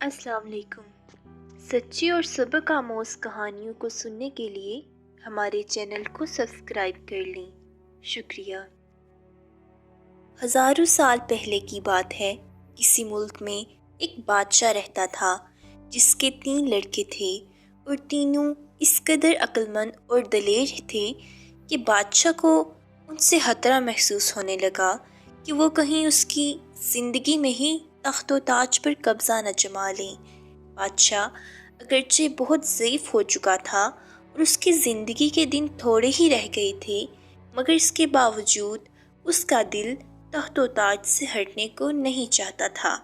السلام علیکم۔ سچی اور سبق آموز کہانیوں کو سننے کے لیے ہمارے چینل کو سبسکرائب کر لیں، شکریہ۔ ہزاروں سال پہلے کی بات ہے۔ کسی ملک میں ایک بادشاہ رہتا تھا جس کے 3 لڑکے تھے اور تینوں اس قدر عقلمند اور دلیر تھے کہ بادشاہ کو ان سے خطرہ محسوس ہونے لگا کہ وہ کہیں اس کی زندگی میں ہی تخت و تاج پر قبضہ نہ جما لیں۔ بادشاہ اگرچہ بہت ضعیف ہو چکا تھا اور اس کی زندگی کے دن تھوڑے ہی رہ گئے تھے، مگر اس کے باوجود اس کا دل تخت و تاج سے ہٹنے کو نہیں چاہتا تھا۔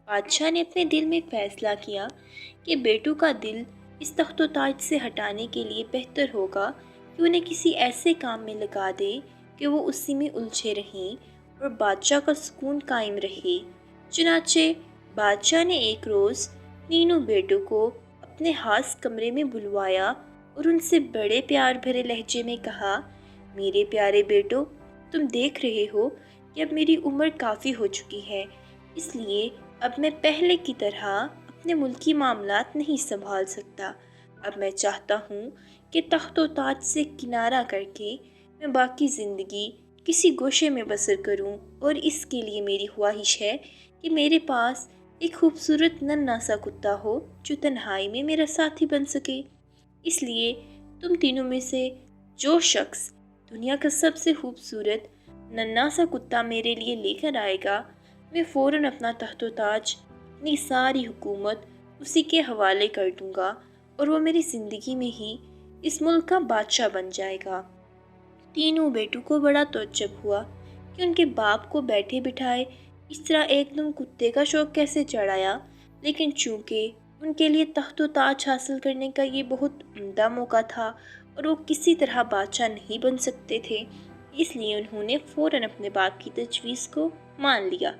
بادشاہ نے اپنے دل میں فیصلہ کیا کہ بیٹوں کا دل اس تخت و تاج سے ہٹانے کے لیے بہتر ہوگا کہ انہیں کسی ایسے کام میں لگا دے کہ وہ اسی میں الجھے رہیں اور بادشاہ کا سکون قائم رہے۔ چنانچہ بادشاہ نے ایک روز تینوں بیٹوں کو اپنے خاص کمرے میں بلوایا اور ان سے بڑے پیار بھرے لہجے میں کہا، میرے پیارے بیٹو، تم دیکھ رہے ہو کہ اب میری عمر کافی ہو چکی ہے، اس لیے اب میں پہلے کی طرح اپنے ملکی معاملات نہیں سنبھال سکتا۔ اب میں چاہتا ہوں کہ تخت و تاج سے کنارہ کر کے میں باقی زندگی کسی گوشے میں بسر کروں، اور اس کے لیے میری خواہش ہے کہ میرے پاس ایک خوبصورت ننھا سا کتا ہو جو تنہائی میں میرا ساتھی بن سکے۔ اس لیے تم تینوں میں سے جو شخص دنیا کا سب سے خوبصورت ننھا سا کتا میرے لیے لے کر آئے گا، میں فوراً اپنا تخت و تاج، اپنی ساری حکومت اسی کے حوالے کر دوں گا اور وہ میری زندگی میں ہی اس ملک کا بادشاہ بن جائے گا۔ تینوں بیٹوں کو بڑا تعجب ہوا کہ ان کے باپ کو بیٹھے بٹھائے اس طرح ایک دم کتے کا شوق کیسے چڑھایا، لیکن چونکہ ان کے لیے تخت و تاج حاصل کرنے کا یہ بہت عمدہ موقع تھا اور وہ کسی طرح بادشاہ نہیں بن سکتے تھے، اس لیے انہوں نے فوراً اپنے باپ کی تجویز کو مان لیا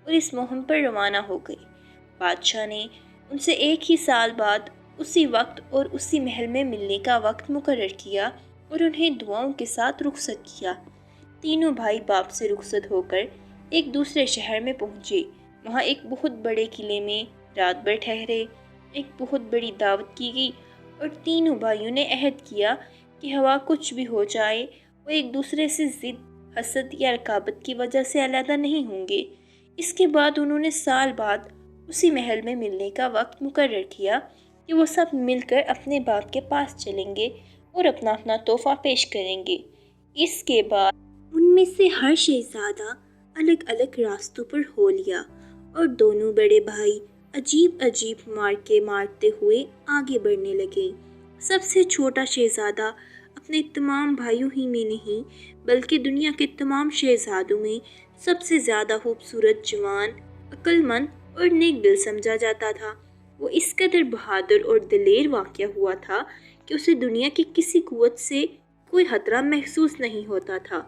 اور اس مہم پر روانہ ہو گئے۔ بادشاہ نے ان سے ایک ہی سال بعد اسی وقت اور اسی محل میں ملنے کا وقت مقرر کیا اور انہیں دعاؤں کے ساتھ رخصت کیا۔ تینوں بھائی باپ سے رخصت ہو کر ایک دوسرے شہر میں پہنچے۔ وہاں ایک بہت بڑے قلعے میں رات بھر ٹھہرے، ایک بہت بڑی دعوت کی گئی اور تینوں بھائیوں نے عہد کیا کہ ہوا کچھ بھی ہو جائے وہ ایک دوسرے سے ضد، حسد یا رقابت کی وجہ سے علیحدہ نہیں ہوں گے۔ اس کے بعد انہوں نے سال بعد اسی محل میں ملنے کا وقت مقرر کیا کہ وہ سب مل کر اپنے باپ کے پاس چلیں گے اور اپنا اپنا تحفہ پیش کریں گے۔ اس کے بعد ان میں سے ہر شہزادہ الگ الگ راستوں پر ہو لیا اور دونوں بڑے بھائی عجیب عجیب مارکے مارتے ہوئے آگے بڑھنے لگے۔ سب سے چھوٹا شہزادہ اپنے تمام بھائیوں ہی میں نہیں بلکہ دنیا کے تمام شہزادوں میں سب سے زیادہ خوبصورت، جوان، عقل مند اور نیک دل سمجھا جاتا تھا۔ وہ اس قدر بہادر اور دلیر واقع ہوا تھا کہ اسے دنیا کی کسی قوت سے کوئی خطرہ محسوس نہیں ہوتا تھا۔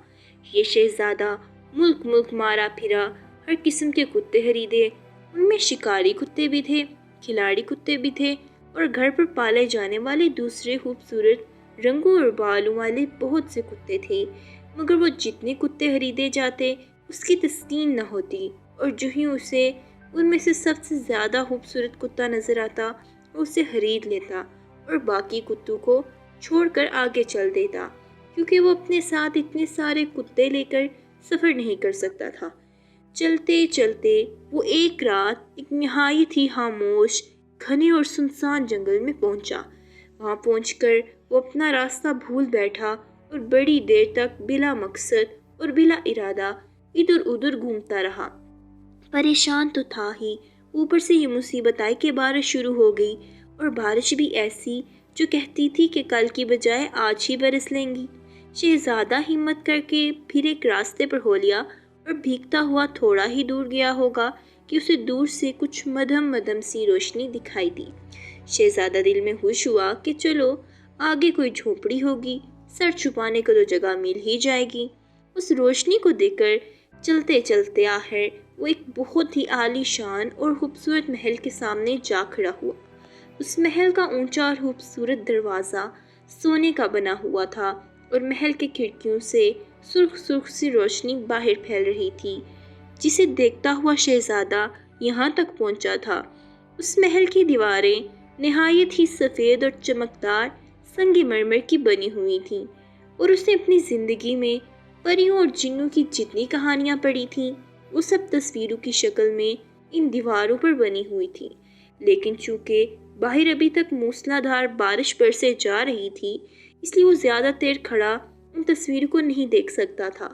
یہ شہزادہ ملک ملک مارا پھرا، ہر قسم کے کتے خریدے، ان میں شکاری کتے بھی تھے، کھلاڑی کتے بھی تھے اور گھر پر پالے جانے والے دوسرے خوبصورت رنگوں اور بالوں والے بہت سے کتے تھے، مگر وہ جتنے کتے خریدے جاتے اس کی تسکین نہ ہوتی، اور جو ہی اسے ان میں سے سب سے زیادہ خوبصورت کتا نظر آتا وہ اسے خرید لیتا اور باقی کتوں کو چھوڑ کر آگے چل دیتا، کیونکہ وہ اپنے ساتھ اتنے سارے کتے لے کر سفر نہیں کر سکتا تھا۔ چلتے چلتے وہ ایک رات ایک نہایت ہی خاموش، گھنے اور سنسان جنگل میں پہنچا۔ وہاں پہنچ کر وہ اپنا راستہ بھول بیٹھا اور بڑی دیر تک بلا مقصد اور بلا ارادہ ادھر ادھر گھومتا رہا۔ پریشان تو تھا ہی، اوپر سے یہ مصیبت آئی کہ بارش شروع ہو گئی، اور بارش بھی ایسی جو کہتی تھی کہ کل کی بجائے آج ہی برس لیں گی۔ شہزادہ ہمت کر کے پھر ایک راستے پر ہو لیا اور بھیگتا ہوا تھوڑا ہی دور گیا ہوگا کہ اسے دور سے کچھ مدھم مدھم سی روشنی دکھائی دی۔ شہزادہ دل میں خوش ہوا کہ چلو آگے کوئی جھونپڑی ہوگی، سر چھپانے کو تو جگہ مل ہی جائے گی۔ اس روشنی کو دیکھ کر چلتے چلتے آخر وہ ایک بہت ہی عالی شان اور خوبصورت محل کے سامنے جا کھڑا ہوا۔ اس محل کا اونچا اور خوبصورت دروازہ سونے کا بنا ہوا تھا اور محل کے کھڑکیوں سے سرخ سرخ سی روشنی باہر پھیل رہی تھی، جسے دیکھتا ہوا شہزادہ یہاں تک پہنچا تھا اس محل کی دیواریں نہایت ہی سفید اور چمکدار سنگ مرمر کی بنی ہوئی تھیں، اور اس نے اپنی زندگی میں پریوں اور جنوں کی جتنی کہانیاں پڑھی تھیں وہ سب تصویروں کی شکل میں ان دیواروں پر بنی ہوئی تھیں۔ لیکن چونکہ باہر ابھی تک موسلا دھار بارش برسے جا رہی تھی، اس لیے وہ زیادہ دیر کھڑا ان تصویروں کو نہیں دیکھ سکتا تھا،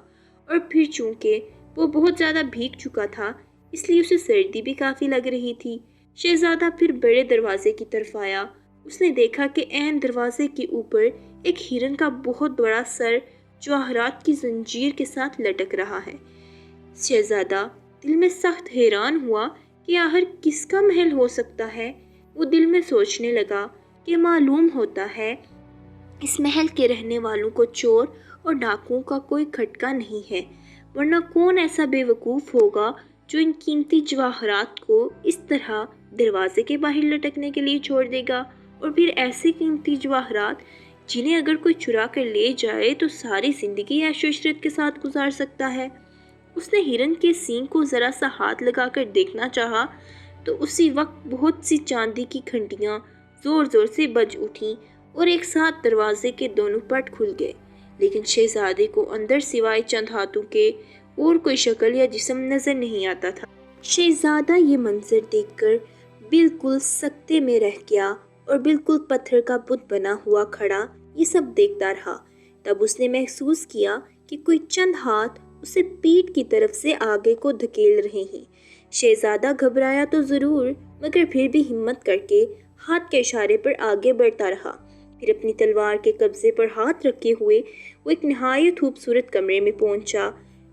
اور پھر چونکہ وہ بہت زیادہ بھیگ چکا تھا اس لیے اسے سردی بھی کافی لگ رہی تھی۔ شہزادہ پھر بڑے دروازے کی طرف آیا۔ اس نے دیکھا کہ عین دروازے کے اوپر ایک ہرن کا بہت بڑا سر جواہرات کی زنجیر کے ساتھ لٹک رہا ہے۔ شہزادہ دل میں سخت حیران ہوا کہ آخر کس کا محل ہو سکتا ہے۔ وہ دل میں سوچنے لگا کہ معلوم ہوتا ہے اس محل کے رہنے والوں کو چور اور ڈاکوؤں کا کوئی کھٹکا نہیں ہے، ورنہ کون ایسا بے وقوف ہوگا جو ان قیمتی جواہرات کو اس طرح دروازے کے باہر لٹکنے کے لیے چھوڑ دے گا، اور پھر ایسے قیمتی جواہرات جنہیں اگر کوئی چرا کر لے جائے تو ساری زندگی عیش و عشرت کے ساتھ گزار سکتا ہے۔ اس نے ہرن کے سینگ کو ذرا سا ہاتھ لگا کر دیکھنا چاہا تو اسی وقت بہت سی چاندی کی گھنٹیاں زور زور سے بج اٹھیں اور ایک ساتھ دروازے کے دونوں پٹ کھل گئے، لیکن شہزادے کو اندر سوائے چند ہاتھوں کے اور کوئی شکل یا جسم نظر نہیں آتا تھا۔ شہزادہ یہ منظر دیکھ کر بالکل سکتے میں رہ گیا اور بالکل پتھر کا بت بنا ہوا کھڑا یہ سب دیکھتا رہا۔ تب اس نے محسوس کیا کہ کوئی چند ہاتھ اسے پیٹھ کی طرف سے آگے کو دھکیل رہے ہیں۔ شہزادہ گھبرایا تو ضرور، مگر پھر بھی ہمت کر کے ہاتھ کے اشارے پر آگے بڑھتا رہا۔ پھر اپنی تلوار کے قبضے پر ہاتھ رکھے ہوئے وہ ایک نہایت خوبصورت کمرے میں پہنچا،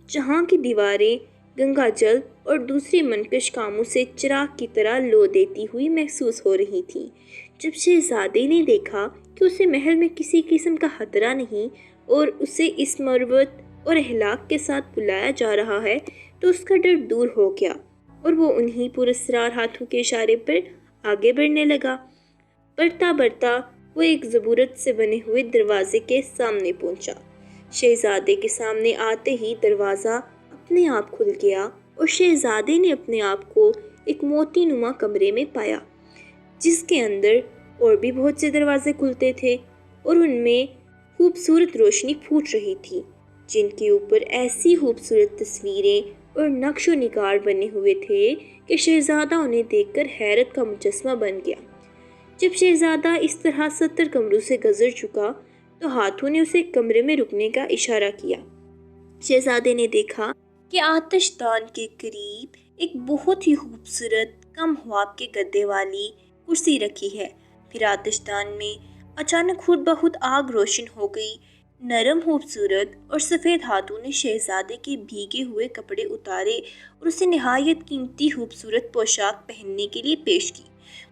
جہاں کی دیواریں گنگا جل اور دوسری منقش کاموں سے چراغ کی طرح لو دیتی ہوئی محسوس ہو رہی تھیں۔ جب شہزادے نے دیکھا کہ اسے محل میں کسی قسم کا خطرہ نہیں اور اسے اس مروت اور اخلاق کے ساتھ بلایا جا رہا ہے تو اس کا ڈر دور ہو گیا، اور وہ انہی پراسرار ہاتھوں کے اشارے پر آگے بڑھنے لگا۔ بڑھتا بڑھتا وہ ایک زبورت سے بنے ہوئے دروازے کے سامنے پہنچا۔ شہزادے کے سامنے آتے ہی دروازہ اپنے آپ کھل گیا اور شہزادے نے اپنے آپ کو ایک موتی نما کمرے میں پایا، جس کے اندر اور بھی بہت سے دروازے کھلتے تھے اور ان میں خوبصورت روشنی پھوٹ رہی تھی، جن کے اوپر ایسی خوبصورت تصویریں اور نقش و نگار بنے ہوئے تھے کہ شہزادہ انہیں دیکھ کر حیرت کا مجسمہ بن گیا۔ جب شہزادہ اس طرح 70 کمروں سے گزر چکا تو ہاتھوں نے اسے کمرے میں رکنے کا اشارہ کیا۔ شہزادے نے دیکھا کہ آتش دان کے قریب ایک بہت ہی خوبصورت کم خواب کے گدے والی کرسی رکھی ہے۔ پھر آتش دان میں اچانک خود بخود آگ روشن ہو گئی۔ نرم خوبصورت اور سفید ہاتھوں نے شہزادے کے بھیگے ہوئے کپڑے اتارے اور اسے نہایت قیمتی خوبصورت پوشاک پہننے کے لیے پیش کی۔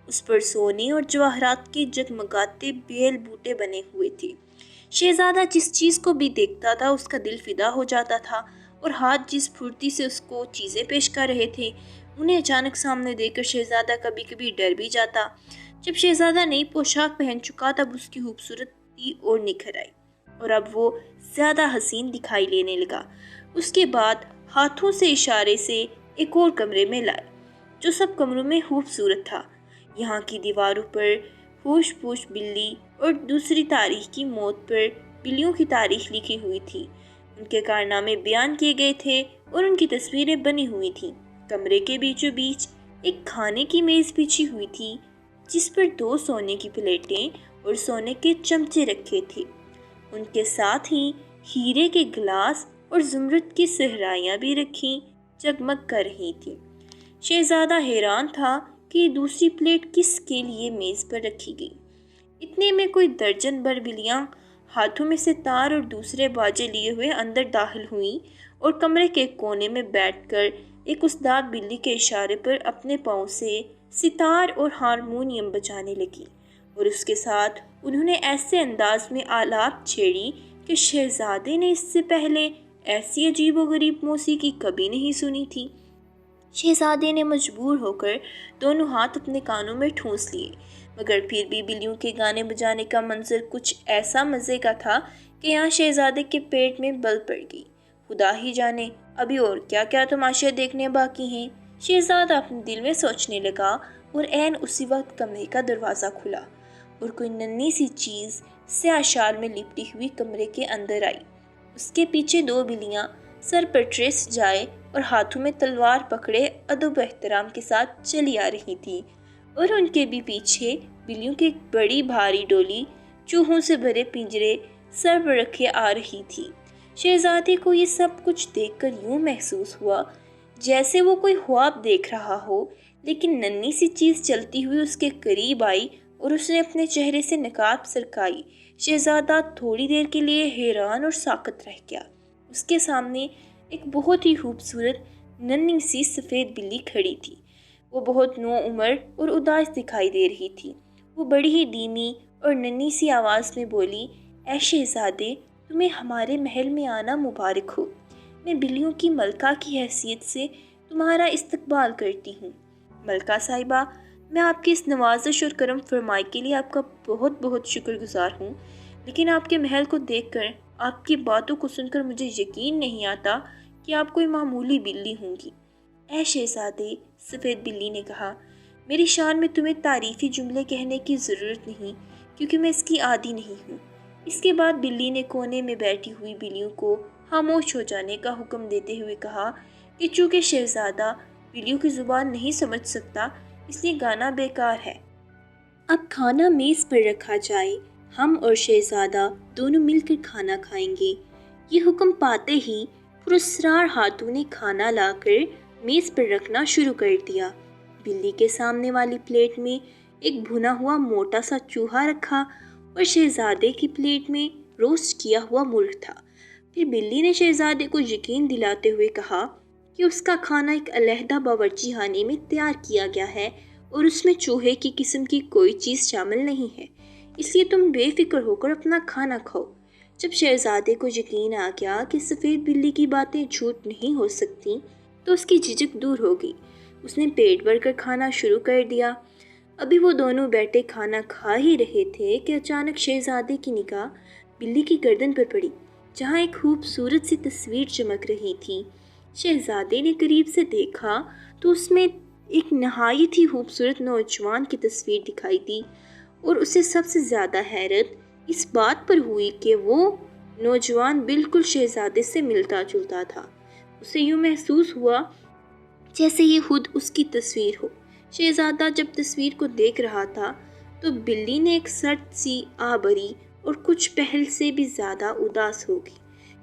اس پر سونے اور جواہرات کے جگمگاتے بیل بوٹے بنے ہوئے تھے۔ شہزادہ جس چیز کو بھی دیکھتا تھا اس کا دل فدا ہو جاتا تھا، اور ہاتھ جس پھرتی سے اس کو چیزیں پیش کر رہے تھے انہیں اچانک سامنے دیکھ کر شہزادہ کبھی کبھی ڈر بھی جاتا۔ جب شہزادہ نئی پوشاک پہن چکا تب اس کی خوبصورتی اور نکھر آئی اور اب وہ زیادہ حسین دکھائی لینے لگا۔ اس کے بعد ہاتھوں سے اشارے سے ایک اور کمرے میں لائے جو سب کمروں میں خوبصورت تھا۔ یہاں کی دیواروں پر ہوش پوش بلی اور دوسری تاریخ کی موت پر بلیوں کی تاریخ لکھی ہوئی تھی، ان کے کارنامے بیان کیے گئے تھے اور ان کی تصویریں بنی ہوئی تھیں۔ کمرے کے بیچوں بیچ ایک کھانے کی میز بچھی ہوئی تھی جس پر 2 سونے کی پلیٹیں اور سونے کے چمچے رکھے تھے، ان کے ساتھ ہی ہیرے کے گلاس اور زمرد کی صحرائیاں بھی رکھی جگمگ کر رہی تھیں۔ شہزادہ حیران تھا کہ یہ دوسری پلیٹ کس کے لیے میز پر رکھی گئی۔ اتنے میں کوئی درجن بھر بلیاں ہاتھوں میں سے تار اور دوسرے باجے لیے ہوئے اندر داخل ہوئیں اور کمرے کے کونے میں بیٹھ کر ایک استاد بلی کے اشارے پر اپنے پاؤں سے ستار اور ہارمونیم بجانے لگی، اور اس کے ساتھ انہوں نے ایسے انداز میں آلات چھیڑی کہ شہزادے نے اس سے پہلے ایسی عجیب و غریب موسیقی کبھی نہیں سنی تھی۔ شہزادے نے مجبور ہو کر دونوں ہاتھ اپنے کانوں میں ٹھونس لیے، مگر پھر بھی بلیوں کے گانے بجانے کا منظر کچھ ایسا مزے کا تھا کہ یہاں شہزادے کے پیٹ میں بل پڑ گئی۔ خدا ہی جانے ابھی اور کیا کیا تماشے دیکھنے باقی ہیں، شہزادہ اپنے دل میں سوچنے لگا۔ اور عین اسی وقت کمرے کا دروازہ کھلا اور کوئی ننھی سی چیز سیاہ شال میں لپٹی ہوئی کمرے کے اندر آئی۔ اس کے پیچھے دو بلیاں سر پر ٹریس جائے اور ہاتھوں میں تلوار پکڑے ادب و احترام کے ساتھ چلی آ رہی تھی، اور ان کے بھی پیچھے بلیوں کی ایک بڑی بھاری ڈولی چوہوں سے بھرے پنجرے سر پر رکھے آ رہی تھی۔ شہزادے کو یہ سب کچھ دیکھ کر یوں محسوس ہوا جیسے وہ کوئی خواب دیکھ رہا ہو، لیکن ننھی سی چیز چلتی ہوئی اس کے قریب آئی اور اس نے اپنے چہرے سے نقاب سرکائی۔ شہزادہ تھوڑی دیر کے لیے حیران اور ساکت رہ گیا۔ اس کے سامنے ایک بہت ہی خوبصورت ننھی سی سفید بلی کھڑی تھی۔ وہ بہت نو عمر اور اداس دکھائی دے رہی تھی۔ وہ بڑی ہی دھیمی اور ننھی سی آواز میں بولی، اے شہزادے، تمہیں ہمارے محل میں آنا مبارک ہو۔ میں بلیوں کی ملکہ کی حیثیت سے تمہارا استقبال کرتی ہوں۔ ملکہ صاحبہ، میں آپ کی اس نوازش اور کرم فرمائی کے لیے آپ کا بہت بہت شکر گزار ہوں، لیکن آپ کے محل کو دیکھ کر، آپ کی باتوں کو سن کر مجھے یقین نہیں آتا کہ آپ کوئی معمولی بلی ہوں گی۔ اے شہزادے، سفید بلی نے کہا، میری شان میں تمہیں تعریفی جملے کہنے کی ضرورت نہیں، کیونکہ میں اس کی عادی نہیں ہوں۔ اس کے بعد بلی نے کونے میں بیٹھی ہوئی بلیوں کو خاموش ہو جانے کا حکم دیتے ہوئے کہا کہ چونکہ شہزادہ بلیوں کی زبان نہیں سمجھ سکتا، اس لیے گانا بیکار ہے۔ اب کھانا میز پر رکھا جائے، ہم اور شہزادہ دونوں مل کر کھانا کھائیں گے۔ یہ حکم پاتے ہی پراسرار ہاتھوں نے کھانا لا کر میز پر رکھنا شروع کر دیا۔ بلی کے سامنے والی پلیٹ میں ایک بھنا ہوا موٹا سا چوہا رکھا اور شہزادے کی پلیٹ میں روسٹ کیا ہوا مرغ تھا۔ پھر بلی نے شہزادے کو یقین دلاتے ہوئے کہا کہ اس کا کھانا ایک علیحدہ باورچی خانے میں تیار کیا گیا ہے اور اس میں چوہے کی قسم کی کوئی چیز شامل نہیں ہے، اس لیے تم بے فکر ہو کر اپنا کھانا کھاؤ۔ جب شہزادے کو یقین آ گیا کہ سفید بلی کی باتیں جھوٹ نہیں ہو سکتی، تو اس کی جھجک دور ہو گئی۔ اس نے پیٹ بھر کر کھانا شروع کر دیا۔ ابھی وہ دونوں بیٹھے کھانا کھا ہی رہے تھے کہ اچانک شہزادے کی نگاہ بلی کی گردن پر پڑی، جہاں ایک خوبصورت سی تصویر چمک رہی تھی۔ شہزادے نے قریب سے دیکھا تو اس میں ایک نہایت ہی خوبصورت نوجوان کی تصویر دکھائی دی، اور اسے سب سے زیادہ حیرت اس بات پر ہوئی کہ وہ نوجوان بالکل شہزادے سے ملتا جلتا تھا۔ اسے یوں محسوس ہوا جیسے یہ خود اس کی تصویر ہو۔ شہزادہ جب تصویر کو دیکھ رہا تھا تو بلی نے ایک سرد سی آہ بھری اور کچھ پہل سے بھی زیادہ اداس ہو گئی۔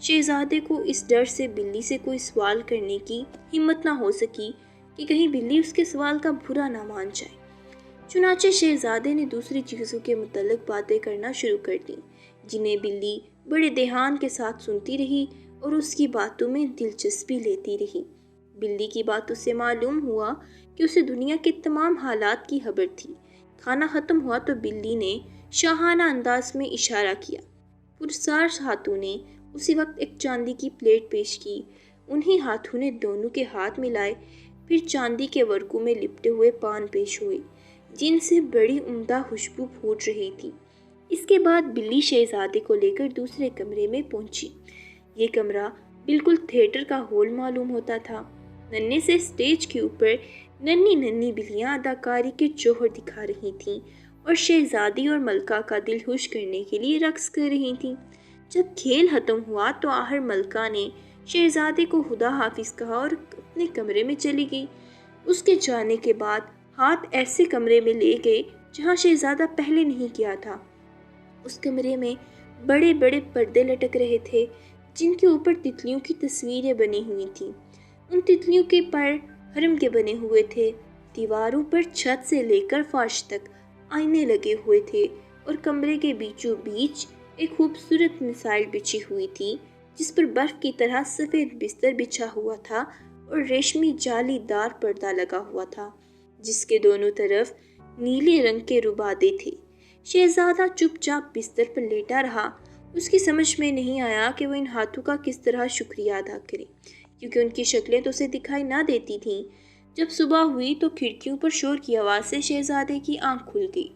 شہزادے کو اس ڈر سے بلی سے کوئی سوال کرنے کی ہمت نہ ہو سکی کہ کہیں بلی اس کے سوال کا برا نہ مان جائے۔ چنانچہ شہزادے نے دوسری چیزوں کے متعلق باتیں کرنا شروع کر دیں، جنہیں بلی بڑے دھیان کے ساتھ سنتی رہی اور اس کی باتوں میں دلچسپی لیتی رہی۔ بلی کی باتوں سے معلوم ہوا کہ اسے دنیا کے تمام حالات کی خبر تھی۔ کھانا ختم ہوا تو بلی نے شاہانہ انداز میں اشارہ کیا۔ پرسرار ہاتھوں نے اسی وقت ایک چاندی کی پلیٹ پیش کی۔ انہی ہاتھوں نے دونوں کے ہاتھ ملائے، پھر چاندی کے ورقوں میں لپٹے ہوئے پان پیش ہوئے، جن سے بڑی عمدہ خوشبو پھوٹ رہی تھی۔ اس کے بعد بلی شہزادے کو لے کر دوسرے کمرے میں پہنچی۔ یہ کمرہ بالکل تھیٹر کا ہال معلوم ہوتا تھا۔ ننھے سے اسٹیج کے اوپر ننھی ننھی بلیاں اداکاری کے جوہر دکھا رہی تھیں اور شہزادی اور ملکہ کا دل خوش کرنے کے لیے رقص کر رہی تھیں۔ جب کھیل ختم ہوا تو آخر ملکہ نے شہزادے کو خدا حافظ کہا اور اپنے کمرے میں چلی گئی۔ اس کے جانے کے بعد ہاتھ ایسے کمرے میں لے گئے جہاں شہزادہ پہلے نہیں گیا تھا۔ اس کمرے میں بڑے بڑے پردے لٹک رہے تھے، جن کے اوپر تتلیوں کی تصویریں بنی ہوئی تھیں۔ ان تتلیوں کے پر حرم کے بنے ہوئے تھے۔ دیواروں پر چھت سے لے کر فرش تک آئینے لگے ہوئے تھے اور کمرے کے بیچوں بیچ ایک خوبصورت میزائل بچھی ہوئی تھی، جس پر برف کی طرح سفید بستر بچھا ہوا تھا اور ریشمی جالی دار پردہ لگا ہوا تھا، جس کے دونوں طرف نیلے رنگ کے روبادے تھے۔ شہزادہ چپ چاپ بستر پر لیٹا رہا۔ اس کی سمجھ میں نہیں آیا کہ وہ ان ہاتھوں کا کس طرح شکریہ ادا کرے، کیونکہ ان کی شکلیں تو اسے دکھائی نہ دیتی تھیں۔ جب صبح ہوئی تو کھڑکیوں پر شور کی آواز سے شہزادے کی آنکھ کھل گئی۔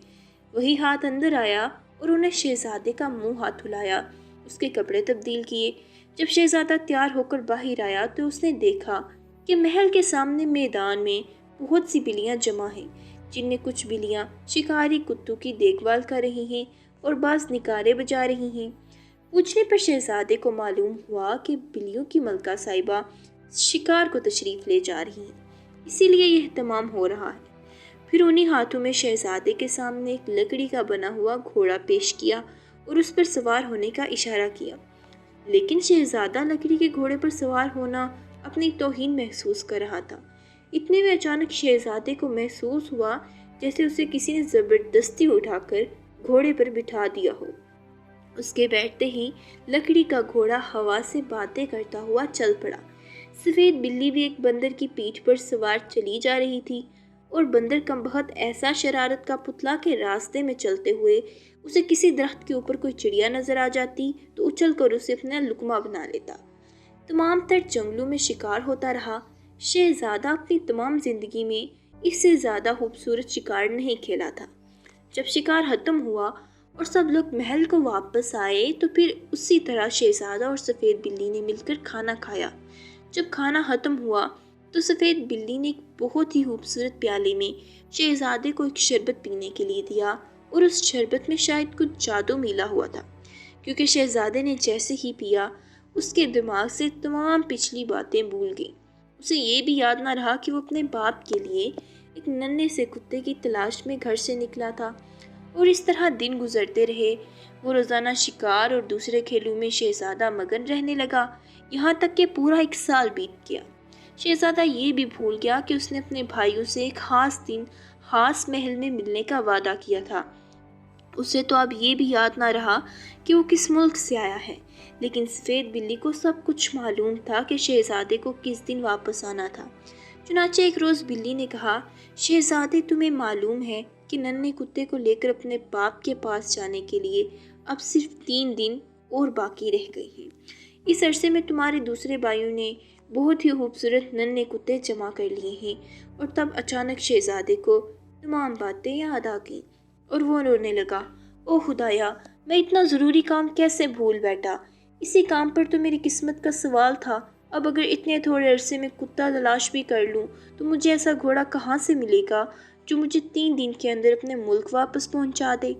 وہی ہاتھ اندر آیا اور انہیں شہزادے کا منہ ہاتھ ہلایا، اس کے کپڑے تبدیل کیے۔ جب شہزادہ تیار ہو کر باہر آیا تو اس نے دیکھا کہ محل کے سامنے میدان میں بہت سی بلیاں جمع ہیں، جن میں کچھ بلیاں شکاری کتوں کی دیکھ بھال کر رہی ہیں اور بعض نکارے بجا رہی ہیں۔ پوچھنے پر شہزادے کو معلوم ہوا کہ بلیوں کی ملکہ صاحبہ شکار کو تشریف لے جا رہی ہیں، اسی لیے یہ اہتمام ہو رہا ہے۔ پھر انہی ہاتھوں میں شہزادے کے سامنے ایک لکڑی کا بنا ہوا گھوڑا پیش کیا اور اس پر سوار ہونے کا اشارہ کیا، لیکن شہزادہ لکڑی کے گھوڑے پر سوار ہونا اپنی توہین محسوس کر رہا تھا۔ اتنے میں اچانک شہزادے کو محسوس ہوا جیسے اسے کسی نے زبردستی اٹھا کر گھوڑے پر بٹھا دیا ہو۔ اس کے بیٹھتے ہی لکڑی کا گھوڑا ہوا سے باتیں کرتا ہوا چل پڑا۔ سفید بلی بھی ایک بندر کی پیٹھ پر سوار چلی جا رہی تھی اور بندر کم بخت ایسا شرارت کا پتلا کہ راستے میں چلتے ہوئے اسے کسی درخت کے اوپر کوئی چڑیا نظر آ جاتی تو اچھل کر اسے اپنا لقمہ بنا لیتا۔ تمام تر جنگلوں میں شکار ہوتا رہا۔ شہزادہ اپنی تمام زندگی میں اس سے زیادہ خوبصورت شکار نہیں کھیلا تھا۔ جب شکار ختم ہوا اور سب لوگ محل کو واپس آئے تو پھر اسی طرح شہزادہ اور سفید بلی نے مل کر کھانا کھایا۔ جب کھانا ختم ہوا تو سفید بلی نے ایک بہت ہی خوبصورت پیالے میں شہزادے کو ایک شربت پینے کے لیے دیا اور اس شربت میں شاید کچھ جادو ملا ہوا تھا، کیونکہ شہزادے نے جیسے ہی پیا اس کے دماغ سے تمام پچھلی باتیں بھول گئی۔ اسے یہ بھی یاد نہ رہا کہ وہ اپنے باپ کے لیے ایک ننھے سے کتے کی تلاش میں گھر سے نکلا تھا، اور اس طرح دن گزرتے رہے۔ وہ روزانہ شکار اور دوسرے کھیلوں میں شہزادہ مگن رہنے لگا، یہاں تک کہ پورا 1 سال بیت گیا۔ شہزادہ یہ بھی بھول گیا کہ اس نے اپنے بھائیوں سے ایک خاص دن خاص محل میں ملنے کا وعدہ کیا تھا۔ اسے تو اب یہ بھی یاد نہ رہا کہ وہ کس ملک سے آیا ہے، لیکن سفید بلی کو سب کچھ معلوم تھا کہ شہزادے کو کس دن واپس آنا تھا۔ چنانچہ ایک روز بلی نے کہا، شہزادے تمہیں معلوم ہے کہ ننھے کتے کو لے کر اپنے باپ کے پاس جانے کے لیے اب صرف 3 دن اور باقی رہ گئے ہیں۔ اس عرصے میں تمہارے دوسرے بھائیوں نے بہت ہی خوبصورت ننھے کتے جمع کر لیے ہیں۔ اور تب اچانک شہزادے کو تمام باتیں یاد آ گئیں اور وہ رونے لگا، او خدایا، میں اتنا ضروری کام کیسے بھول بیٹھا، اسی کام پر تو میری قسمت کا سوال تھا۔ اب اگر اتنے تھوڑے عرصے میں کتا تلاش بھی کر لوں تو مجھے ایسا گھوڑا کہاں سے ملے گا جو مجھے 3 دن کے اندر اپنے ملک واپس پہنچا دے۔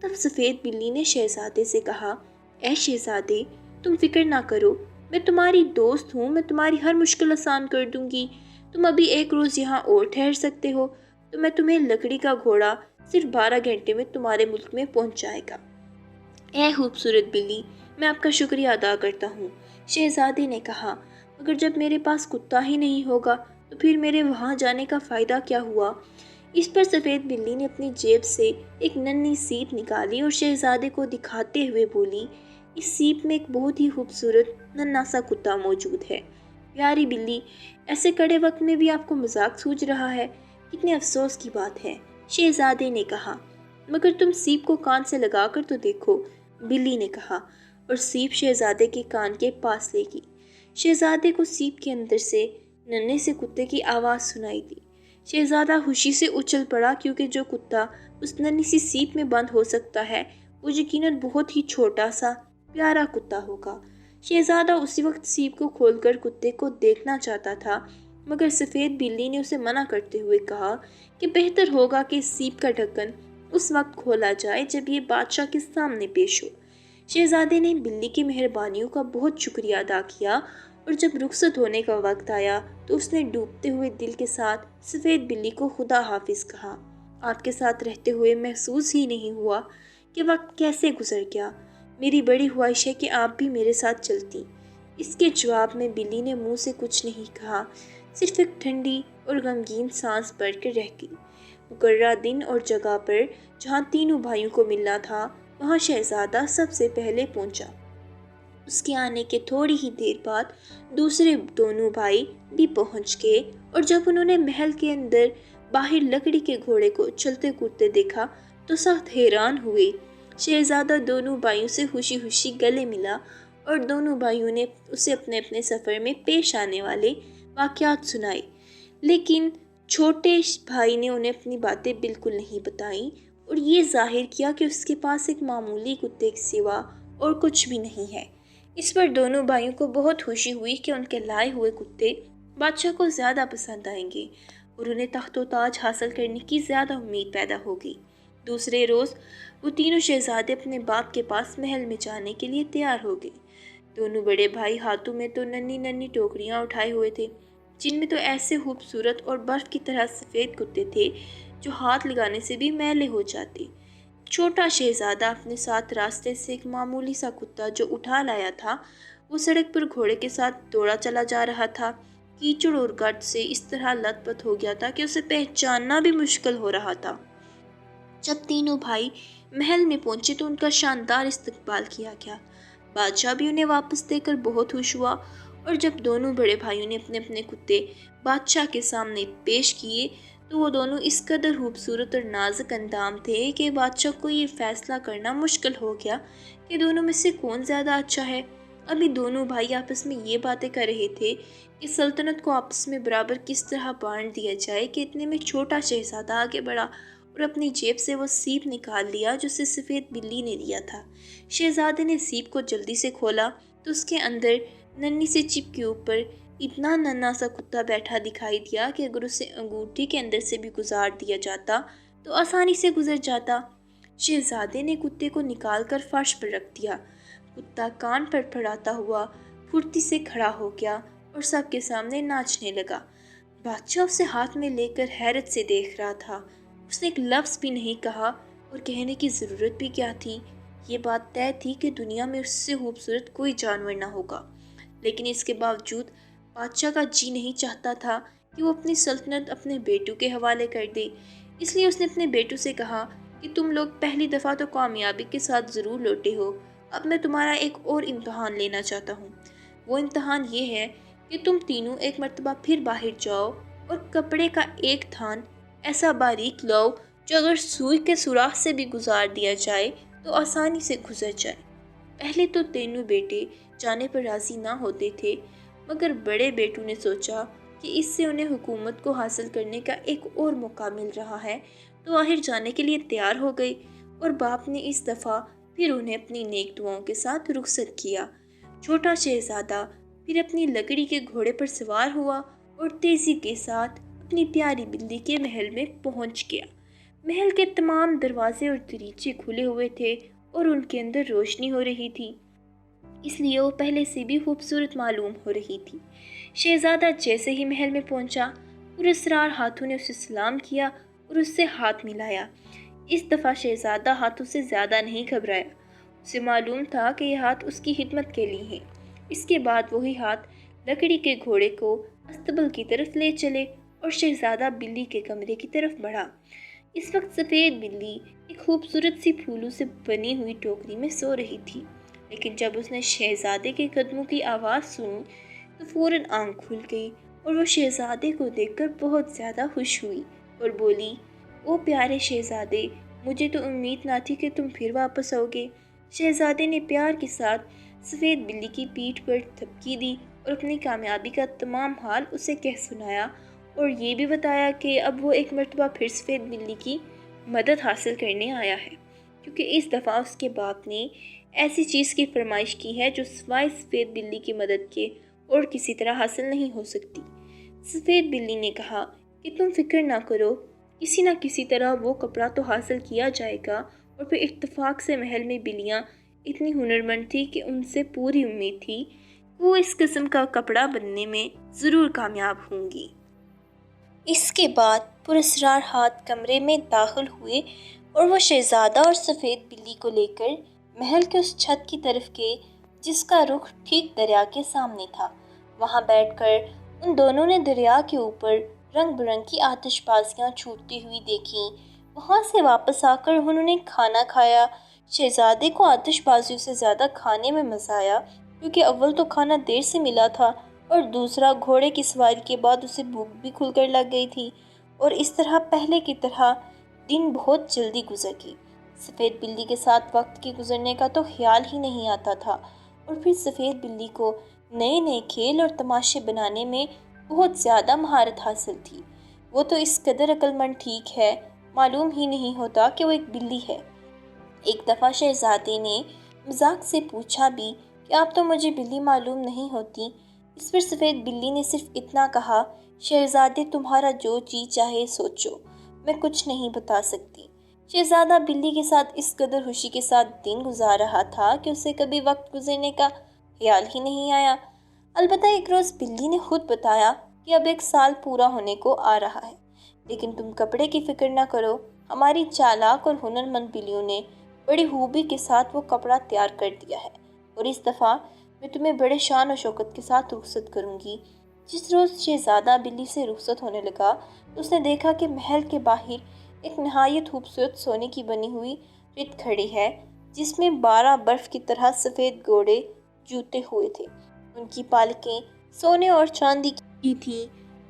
تب سفید بلی نے شہزادے سے کہا، اے شہزادے، تم فکر نہ کرو، میں تمہاری دوست ہوں، میں تمہاری ہر مشکل آسان کر دوں گی۔ تم ابھی 1 روز یہاں اور ٹھہر سکتے ہو تو میں تمہیں لکڑی کا گھوڑا صرف 12 گھنٹے میں تمہارے ملک میں پہنچ جائے گا۔ اے خوبصورت بلی، میں آپ کا شکریہ ادا کرتا ہوں، شہزادے نے کہا، مگر جب میرے پاس کتا ہی نہیں ہوگا تو پھر میرے وہاں جانے کا فائدہ کیا ہوا؟ اس پر سفید بلی نے اپنی جیب سے ایک ننھی سیپ نکالی اور شہزادے کو دکھاتے ہوئے بولی، اس سیپ میں ایک بہت ہی خوبصورت ننھا سا کتا موجود ہے۔ پیاری بلی، ایسے کڑے وقت میں بھی آپ کو مذاق سوچ رہا ہے، کتنے افسوس کی بات ہے، شہزادے نے کہا۔ مگر تم سیپ کو کان سے لگا کر تو دیکھو، بلی نے کہا، اور سیپ شہزادے کے کان کے پاس لے گئی۔ شہزادے کو سیپ کے اندر سے ننھے سے کتے کی آواز سنائی دی۔ شہزادہ خوشی سے اچھل پڑا، کیونکہ جو کتا اس ننھی سی سیپ میں بند ہو سکتا ہے وہ یقیناً بہت ہی چھوٹا سا پیارا کتا ہوگا۔ شہزادہ اسی وقت سیپ کو کھول کر کتے کو دیکھنا چاہتا تھا، مگر سفید بلی نے اسے منع کرتے ہوئے کہا کہ بہتر ہوگا کہ سیپ کا ڈھکن اس وقت کھولا جائے جب یہ بادشاہ کے سامنے پیش ہو۔ شہزادے نے بلی کی مہربانیوں کا بہت شکریہ ادا کیا، اور جب رخصت ہونے کا وقت آیا تو اس نے ڈوبتے ہوئے دل کے ساتھ سفید بلی کو خدا حافظ کہا۔ آپ کے ساتھ رہتے ہوئے محسوس ہی نہیں ہوا کہ وقت کیسے گزر گیا، میری بڑی خواہش ہے کہ آپ بھی میرے ساتھ چلتی۔ اس کے جواب میں بلی نے منہ سے کچھ نہیں کہا، صرف ایک ٹھنڈی اور غمگین سانس بھر کر رہ گئی۔ مقررہ دن اور جگہ پر جہاں تینوں بھائیوں کو ملنا تھا وہاں شہزادہ سب سے پہلے پہنچا۔ اس کے آنے کے تھوڑی ہی دیر بعد دوسرے دونوں بھائی بھی پہنچ گئے، اور جب انہوں نے محل کے اندر باہر لکڑی کے گھوڑے کو چلتے کودتے دیکھا تو سخت حیران ہوئے۔ شہزادہ دونوں بھائیوں سے خوشی خوشی گلے ملا اور دونوں بھائیوں نے اسے اپنے اپنے سفر میں پیش آنے والے واقعات سنائے، لیکن چھوٹے بھائی نے انہیں اپنی باتیں بالکل نہیں بتائیں اور یہ ظاہر کیا کہ اس کے پاس ایک معمولی کتے کے سوا اور کچھ بھی نہیں ہے۔ اس پر دونوں بھائیوں کو بہت خوشی ہوئی کہ ان کے لائے ہوئے کتے بادشاہ کو زیادہ پسند آئیں گے، اور انہیں تخت و تاج حاصل کرنے کی زیادہ امید پیدا ہو گئی۔ دوسرے روز وہ تینوں شہزادے اپنے باپ کے پاس محل میں جانے کے لیے تیار ہو گئے۔ دونوں بڑے بھائی ہاتھوں میں تو ننھی ننھی ٹوکریاں اٹھائے ہوئے تھے، جن میں تو ایسے خوبصورت اور برف کی طرح سفید کتے تھے جو ہاتھ لگانے سے بھی میلے ہو جاتے۔ چھوٹا شہزادہ اپنے ساتھ راستے سے ایک معمولی سا کتا جو اٹھا لایا تھا، وہ سڑک پر گھوڑے کے ساتھ دوڑا چلا جا رہا تھا۔ کیچڑ اور گرد سے اس طرح لت پت ہو گیا تھا کہ اسے پہچاننا بھی مشکل ہو رہا تھا۔ جب تینوں بھائی محل میں پہنچے تو ان کا شاندار استقبال کیا گیا۔ بادشاہ بھی انہیں واپس دے کر بہت خوش ہوا، اور جب دونوں بڑے بھائیوں نے اپنے اپنے کتے بادشاہ کے سامنے پیش کیے تو وہ دونوں اس قدر خوبصورت اور نازک اندام تھے کہ بادشاہ کو یہ فیصلہ کرنا مشکل ہو گیا کہ دونوں میں سے کون زیادہ اچھا ہے۔ ابھی دونوں بھائی آپس میں یہ باتیں کر رہے تھے کہ سلطنت کو آپس میں برابر کس طرح بانٹ دیا جائے کہ اتنے میں چھوٹا شہزادہ آگے بڑھا اور اپنی جیب سے وہ سیپ نکال لیا جو اسے سفید بلی نے دیا تھا۔ شہزادے نے سیپ کو جلدی سے کھولا تو اس کے اندر ننھی سے چپ کے اوپر اتنا ننھا سا کتا بیٹھا دکھائی دیا کہ اگر اسے انگوٹھی کے اندر سے بھی گزار دیا جاتا تو آسانی سے گزر جاتا۔ شہزادے نے کتے کو نکال کر فرش پر رکھ دیا۔ کتا کان پر پھڑاتا ہوا پھرتی سے کھڑا ہو گیا اور سب کے سامنے ناچنے لگا۔ بادشاہ اسے ہاتھ میں لے کر حیرت سے دیکھ رہا تھا۔ اس نے ایک لفظ بھی نہیں کہا، اور کہنے کی ضرورت بھی کیا تھی؟ یہ بات طے تھی کہ دنیا میں اس سے خوبصورت کوئی جانور نہ ہوگا، لیکن اس کے باوجود بادشاہ کا جی نہیں چاہتا تھا کہ وہ اپنی سلطنت اپنے بیٹوں کے حوالے کر دے۔ اس لیے اس نے اپنے بیٹوں سے کہا کہ تم لوگ پہلی دفعہ تو کامیابی کے ساتھ ضرور لوٹے ہو، اب میں تمہارا ایک اور امتحان لینا چاہتا ہوں۔ وہ امتحان یہ ہے کہ تم تینوں ایک مرتبہ پھر باہر جاؤ اور کپڑے کا ایک تھان ایسا باریک لاؤ جو اگر سوئی کے سوراخ سے بھی گزار دیا جائے تو آسانی سے گزر جائے۔ پہلے تو تینوں بیٹے جانے پر راضی نہ ہوتے تھے، مگر بڑے بیٹوں نے سوچا کہ اس سے انہیں حکومت کو حاصل کرنے کا ایک اور موقع مل رہا ہے، تو آخر جانے کے لیے تیار ہو گئے، اور باپ نے اس دفعہ پھر انہیں اپنی نیک دعاؤں کے ساتھ رخصت کیا۔ چھوٹا شہزادہ پھر اپنی لکڑی کے گھوڑے پر سوار ہوا اور تیزی کے ساتھ اپنی پیاری بلی کے محل میں پہنچ گیا۔ محل کے تمام دروازے اور دریچے کھلے ہوئے تھے اور ان کے اندر روشنی ہو رہی تھی، اس لیے وہ پہلے سے بھی خوبصورت معلوم ہو رہی تھی۔ شہزادہ جیسے ہی محل میں پہنچا، پراسرار ہاتھوں نے اسے سلام کیا اور اس سے ہاتھ ملایا۔ اس دفعہ شہزادہ ہاتھوں سے زیادہ نہیں گھبرایا، اسے معلوم تھا کہ یہ ہاتھ اس کی خدمت کے لیے ہیں۔ اس کے بعد وہی ہاتھ لکڑی کے گھوڑے کو استبل کی طرف لے چلے اور شہزادہ بلی کے کمرے کی طرف بڑھا۔ اس وقت سفید بلی ایک خوبصورت سی پھولوں سے بنی ہوئی ٹوکری میں سو رہی تھی، لیکن جب اس نے شہزادے کے قدموں کی آواز سنی تو فوراً آنکھ کھل گئی اور وہ شہزادے کو دیکھ کر بہت زیادہ خوش ہوئی اور بولی، او پیارے شہزادے، مجھے تو امید نہ تھی کہ تم پھر واپس آؤ گے۔ شہزادے نے پیار کے ساتھ سفید بلی کی پیٹھ پر تھپکی دی اور اپنی کامیابی کا تمام حال اسے کہہ سنایا، اور یہ بھی بتایا کہ اب وہ ایک مرتبہ پھر سفید بلی کی مدد حاصل کرنے آیا ہے، کیونکہ اس دفعہ اس کے باپ نے ایسی چیز کی فرمائش کی ہے جو سوائے سفید بلی کی مدد کے اور کسی طرح حاصل نہیں ہو سکتی۔ سفید بلی نے کہا کہ تم فکر نہ کرو، کسی نہ کسی طرح وہ کپڑا تو حاصل کیا جائے گا، اور پھر اتفاق سے محل میں بلیاں اتنی ہنرمند تھی کہ ان سے پوری امید تھی کہ وہ اس قسم کا کپڑا بننے میں ضرور کامیاب ہوں گی۔ اس کے بعد پراسرار ہاتھ کمرے میں داخل ہوئے اور وہ شہزادہ اور سفید بلی کو لے کر محل کے اس چھت کی طرف گئے جس کا رخ ٹھیک دریا کے سامنے تھا۔ وہاں بیٹھ کر ان دونوں نے دریا کے اوپر رنگ برنگ کی آتش بازیاں چھوٹتی ہوئی دیکھیں۔ وہاں سے واپس آ کر انہوں نے کھانا کھایا۔ شہزادے کو آتش بازیوں سے زیادہ کھانے میں مزہ آیا، کیونکہ اول تو کھانا دیر سے ملا تھا اور دوسرا گھوڑے کی سواری کے بعد اسے بھوک بھی کھل کر لگ گئی تھی، اور اس طرح پہلے کی طرح دن بہت جلدی گزر گئی۔ سفید بلی کے ساتھ وقت کے گزرنے کا تو خیال ہی نہیں آتا تھا، اور پھر سفید بلی کو نئے نئے کھیل اور تماشے بنانے میں بہت زیادہ مہارت حاصل تھی۔ وہ تو اس قدر عقل مند ٹھیک ہے، معلوم ہی نہیں ہوتا کہ وہ ایک بلی ہے۔ ایک دفعہ شہزادے نے مذاق سے پوچھا بھی کہ آپ تو مجھے بلی معلوم نہیں ہوتی۔ اس پر سفید بلی نے صرف اتنا کہا، شہزادے تمہارا جو جی چاہے سوچو، میں کچھ نہیں بتا سکتی۔ شہزادہ بلی کے ساتھ اس قدر خوشی کے ساتھ دن گزار رہا تھا کہ اسے کبھی وقت گزرنے کا خیال ہی نہیں آیا۔ البتہ ایک روز بلی نے خود بتایا کہ اب 1 سال پورا ہونے کو آ رہا ہے، لیکن تم کپڑے کی فکر نہ کرو، ہماری چالاک اور ہنرمند بلیوں نے بڑی خوبی کے ساتھ وہ کپڑا تیار کر دیا ہے، اور اس دفعہ میں تمہیں بڑے شان و شوکت کے ساتھ رخصت کروں گی۔ جس روز شہزادہ بلی سے رخصت ہونے لگا تو اس نے دیکھا کہ محل کے باہر ایک نہایت خوبصورت سونے کی بنی ہوئی رتھ کھڑی ہے، جس میں 12 برف کی طرح سفید گھوڑے جوتے ہوئے تھے۔ ان کی پالکیں سونے اور چاندی کی تھیں،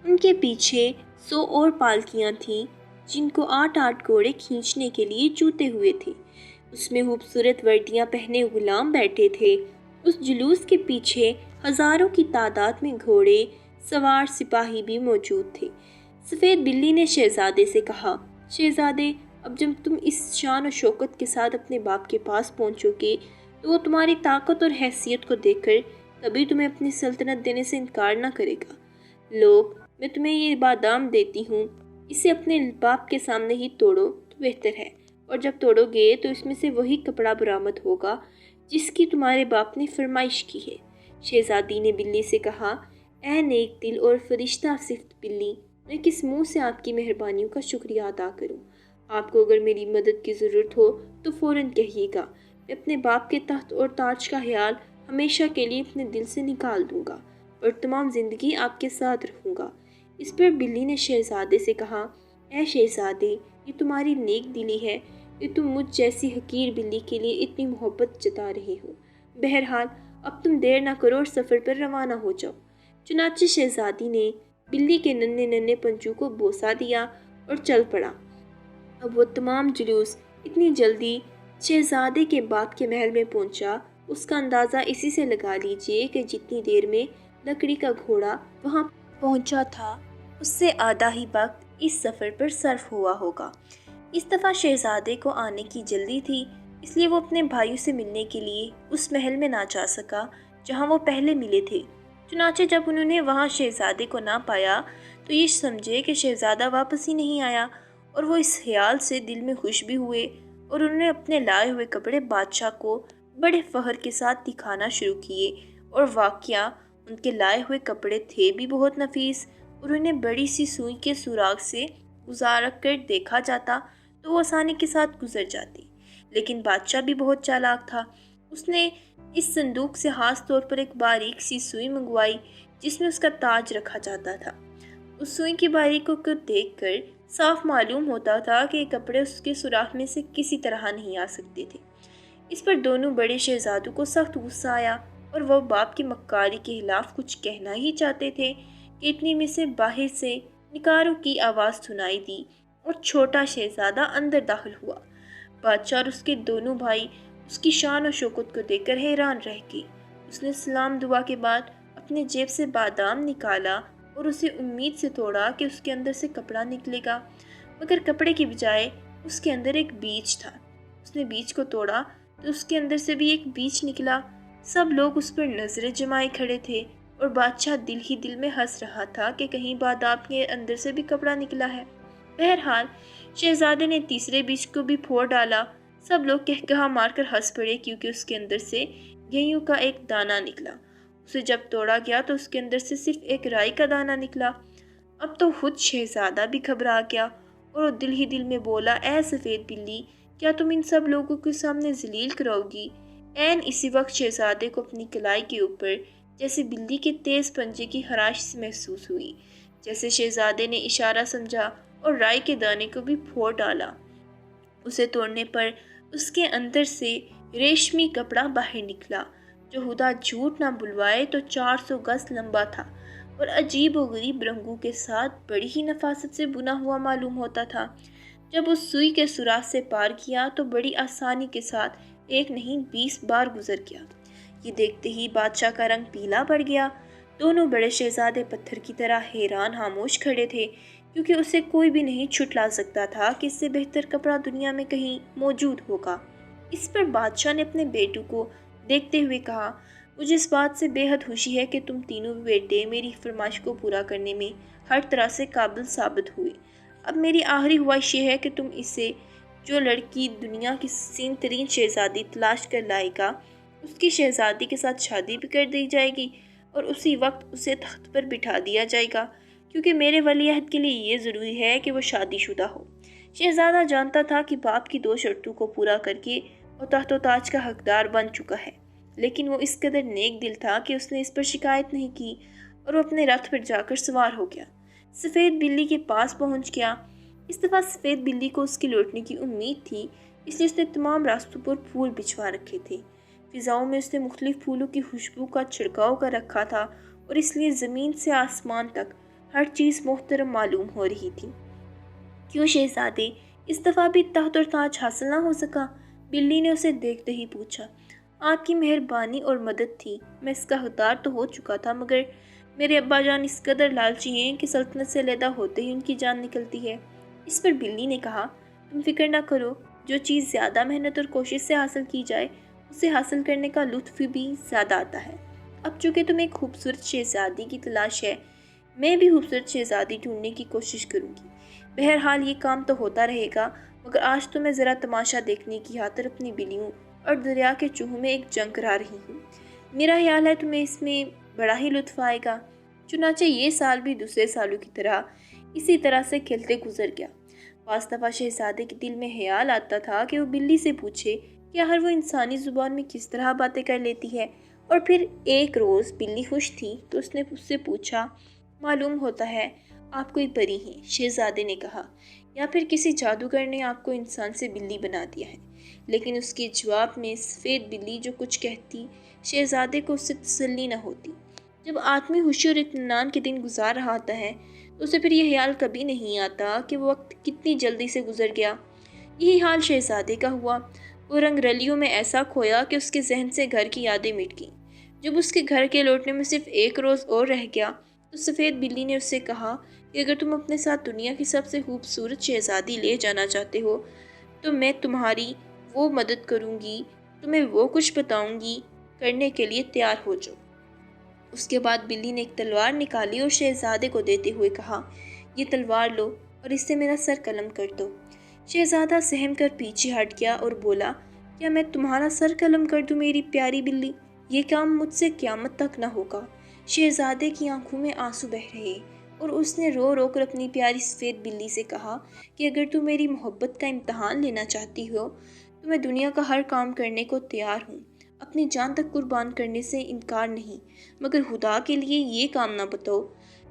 ان کے پیچھے 100 اور پالکیاں تھیں جن کو 8 گھوڑے کھینچنے کے لیے جوتے ہوئے تھے۔ اس میں خوبصورت وردیاں پہنے غلام بیٹھے تھے۔ اس جلوس کے پیچھے ہزاروں کی تعداد میں گھوڑے سوار سپاہی بھی موجود تھے۔ سفید بلی نے شہزادے سے کہا، شہزادے اب جب تم اس شان و شوکت کے ساتھ اپنے باپ کے پاس پہنچو گے تو وہ تمہاری طاقت اور حیثیت کو دیکھ کر کبھی تمہیں اپنی سلطنت دینے سے انکار نہ کرے گا۔ لوگ، میں تمہیں یہ بادام دیتی ہوں، اسے اپنے باپ کے سامنے ہی توڑو تو بہتر ہے، اور جب توڑو گے تو اس میں سے وہی کپڑا برآمد ہوگا جس کی تمہارے باپ نے فرمائش کی ہے۔ شہزادی نے بلی سے کہا، اے نیک دل اور فرشتہ صفت بلی، میں کس منہ سے آپ کی مہربانیوں کا شکریہ ادا کروں؟ آپ کو اگر میری مدد کی ضرورت ہو تو فوراً کہیے گا، میں اپنے باپ کے تخت اور تاج کا خیال ہمیشہ کے لیے اپنے دل سے نکال دوں گا اور تمام زندگی آپ کے ساتھ رہوں گا۔ اس پر بلی نے شہزادے سے کہا، اے شہزادے، یہ تمہاری نیک دلی ہے کہ تم مجھ جیسی حقیر بلی کے لیے اتنی محبت جتا رہے ہو۔ بہرحال اب تم دیر نہ کرو اور سفر پر روانہ ہو جاؤ۔ چنانچہ شہزادی نے بلی کے ننھے ننھے پنجوں کو بوسہ دیا اور چل پڑا۔ اب وہ تمام جلوس اتنی جلدی شہزادے کے باپ کے محل میں پہنچا، اس کا اندازہ اسی سے لگا لیجئے کہ جتنی دیر میں لکڑی کا گھوڑا وہاں پہنچا تھا اس سے آدھا ہی وقت اس سفر پر صرف ہوا ہوگا۔ اس دفعہ شہزادے کو آنے کی جلدی تھی، اس لیے وہ اپنے بھائیوں سے ملنے کے لیے اس محل میں نہ جا سکا جہاں وہ پہلے ملے تھے۔ چنانچہ جب انہوں نے وہاں شہزادے کو نہ پایا تو یہ سمجھے کہ شہزادہ واپس ہی نہیں آیا، اور وہ اس خیال سے دل میں خوش بھی ہوئے، اور انہوں نے اپنے لائے ہوئے کپڑے بادشاہ کو بڑے فخر کے ساتھ دکھانا شروع کیے۔ اور واقعہ ان کے لائے ہوئے کپڑے تھے بھی بہت نفیس، اور انہیں بڑی سی سوئی کے سوراخ سے گزار کر دیکھا جاتا تو وہ آسانی کے ساتھ گزر جاتی۔ لیکن بادشاہ بھی بہت چالاک تھا، اس نے اس صندوق سے خاص طور پر ایک باریک سی سوئی منگوائی جس میں اس کا تاج رکھا جاتا تھا۔ اس سوئی کی باریکیوں کو دیکھ کر صاف معلوم ہوتا تھا کہ یہ کپڑے اس کے سوراخ میں سے کسی طرح نہیں آ سکتے تھے۔ اس پر دونوں بڑے شہزادوں کو سخت غصہ آیا، اور وہ باپ کی مکاری کے خلاف کچھ کہنا ہی چاہتے تھے کہ اتنی میں سے باہر سے نکاروں کی آواز سنائی دی اور چھوٹا شہزادہ اندر داخل ہوا۔ بادشاہ اور اس کے دونوں بھائی اس کی شان و شوکت کو دیکھ کر حیران رہ گئے۔ اس نے سلام دعا کے بعد اپنے جیب سے بادام نکالا اور اسے امید سے توڑا کہ اس کے اندر سے کپڑا نکلے گا، مگر کپڑے کی بجائے اس کے اندر ایک بیج تھا۔ اس نے بیج کو توڑا تو اس کے اندر سے بھی ایک بیج نکلا۔ سب لوگ اس پر نظریں جمائے کھڑے تھے، اور بادشاہ دل ہی دل میں ہنس رہا تھا کہ کہیں بادام کے اندر سے بھی کپڑا نکلا ہے۔ بہرحال شہزادے نے تیسرے بیج کو بھی پھوڑ ڈالا۔ سب لوگ قہقہا مار کر ہنس پڑے کیونکہ اس کے اندر سے گیہوں کا ایک دانہ نکلا۔ اسے جب توڑا گیا تو اس کے اندر سے صرف ایک رائی کا دانہ نکلا۔ اب تو خود شہزادہ بھی گھبرا گیا، اور وہ دل ہی دل میں بولا، اے سفید بلی، کیا تم ان سب لوگوں کے سامنے ذلیل کراؤ گی؟ عین اسی وقت شہزادے کو اپنی کلائی کے اوپر جیسے بلی کے تیز پنجے کی خراش محسوس ہوئی۔ جیسے شہزادے نے اشارہ سمجھا اور رائی کے دانے کو بھی پھوڑ ڈالا۔ اسے توڑنے پر اس کے اندر سے ریشمی کپڑا باہر نکلا، جو خدا جھوٹ نہ بلوائے تو 400 گز لمبا تھا، اور عجیب و غریب رنگوں کے ساتھ بڑی ہی نفاست سے بنا ہوا معلوم ہوتا تھا۔ جب اس سوئی کے سوراخ سے پار کیا تو بڑی آسانی کے ساتھ ایک نہیں 20 بار گزر گیا۔ یہ دیکھتے ہی بادشاہ کا رنگ پیلا پڑ گیا۔ دونوں بڑے شہزادے پتھر کی طرح حیران خاموش کھڑے تھے، کیونکہ اسے کوئی بھی نہیں چھٹلا سکتا تھا کہ اس سے بہتر کپڑا دنیا میں کہیں موجود ہوگا۔ اس پر بادشاہ نے اپنے بیٹوں کو دیکھتے ہوئے کہا، مجھے اس بات سے بے حد خوشی ہے کہ تم تینوں بیٹے میری فرمائش کو پورا کرنے میں ہر طرح سے قابل ثابت ہوئے۔ اب میری آخری خواہش یہ ہے کہ تم اسے جو لڑکی دنیا کی حسین ترین شہزادی تلاش کر لائے گا، اس کی شہزادی کے ساتھ شادی بھی کر دی جائے گی اور اسی وقت اسے تخت پر بٹھا دیا جائے گا، کیونکہ میرے ولی عہد کے لیے یہ ضروری ہے کہ وہ شادی شدہ ہو۔ شہزادہ جانتا تھا کہ باپ کی 2 شرطوں کو پورا کر کے وہ تخت و تاج کا حقدار بن چکا ہے، لیکن وہ اس قدر نیک دل تھا کہ اس نے اس پر شکایت نہیں کی اور وہ اپنے رتھ پر جا کر سوار ہو گیا، سفید بلی کے پاس پہنچ گیا۔ اس دفعہ سفید بلی کو اس کے لوٹنے کی امید تھی، اس لیے اس نے تمام راستوں پر پھول بچھوا رکھے تھے۔ فضاؤں میں اس نے مختلف پھولوں کی خوشبو کا چھڑکاؤ کر رکھا تھا اور اس لیے زمین سے آسمان تک ہر چیز محترم معلوم ہو رہی تھی۔ کیوں شہزادے، اس دفعہ بھی تخت اور تاج حاصل نہ ہو سکا؟ بلی نے اسے دیکھتے ہی پوچھا۔ آپ کی مہربانی اور مدد تھی، میں اس کا حقدار تو ہو چکا تھا، مگر میرے ابا جان اس قدر لالچی ہیں کہ سلطنت سے علیحدہ ہوتے ہی ان کی جان نکلتی ہے۔ اس پر بلی نے کہا، تم فکر نہ کرو، جو چیز زیادہ محنت اور کوشش سے حاصل کی جائے اسے حاصل کرنے کا لطف بھی زیادہ آتا ہے۔ اب چونکہ تمہیں ایک خوبصورت شہزادی کی تلاش ہے، میں بھی خوبصورت شہزادی ڈھونڈنے کی کوشش کروں گی۔ بہرحال یہ کام تو ہوتا رہے گا، مگر آج تو میں ذرا تماشا دیکھنے کی خاطر اپنی بلیوں اور دریا کے چوہوں میں ایک جنگ کرا رہی ہوں۔ میرا خیال ہے تمہیں اس میں بڑا ہی لطف آئے گا۔ چنانچہ یہ سال بھی دوسرے سالوں کی طرح اسی طرح سے کھیلتے گزر گیا۔ بعض دفعہ شہزادے کے دل میں خیال آتا تھا کہ وہ بلی سے پوچھے کہ آخر وہ انسانی زبان میں کس طرح باتیں کر لیتی ہے، اور پھر ایک روز بلی خوش تھی تو اس نے اس سے پوچھا، معلوم ہوتا ہے آپ کوئی پری ہیں، شہزادے نے کہا، یا پھر کسی جادوگر نے آپ کو انسان سے بلی بنا دیا ہے۔ لیکن اس کے جواب میں سفید بلی جو کچھ کہتی، شہزادے کو اس سے تسلی نہ ہوتی۔ جب آدمی خوشی اور اطمینان کے دن گزار رہا ہوتا ہے تو اسے پھر یہ خیال کبھی نہیں آتا کہ وہ وقت کتنی جلدی سے گزر گیا۔ یہی حال شہزادے کا ہوا۔ وہ رنگ رلیوں میں ایسا کھویا کہ اس کے ذہن سے گھر کی یادیں مٹ گئیں۔ جب اس کے گھر کے لوٹنے میں صرف 1 روز اور رہ گیا تو سفید بلی نے اس سے کہا کہ اگر تم اپنے ساتھ دنیا کی سب سے خوبصورت شہزادی لے جانا چاہتے ہو تو میں تمہاری وہ مدد کروں گی، تمہیں وہ کچھ بتاؤں گی، کرنے کے لیے تیار ہو جاؤ۔ اس کے بعد بلی نے ایک تلوار نکالی اور شہزادے کو دیتے ہوئے کہا، یہ تلوار لو اور اس سے میرا سر قلم کر دو۔ شہزادہ سہم کر پیچھے ہٹ گیا اور بولا، کیا میں تمہارا سر قلم کر دوں میری پیاری بلی؟ یہ کام مجھ سے قیامت تک نہ ہوگا۔ شہزادے کی آنکھوں میں آنسو بہہ رہے اور اس نے رو رو کر اپنی پیاری سفید بلی سے کہا کہ اگر تم میری محبت کا امتحان لینا چاہتی ہو تو میں دنیا کا ہر کام کرنے کو تیار ہوں، اپنی جان تک قربان کرنے سے انکار نہیں، مگر خدا کے لیے یہ کام نہ بتاؤ۔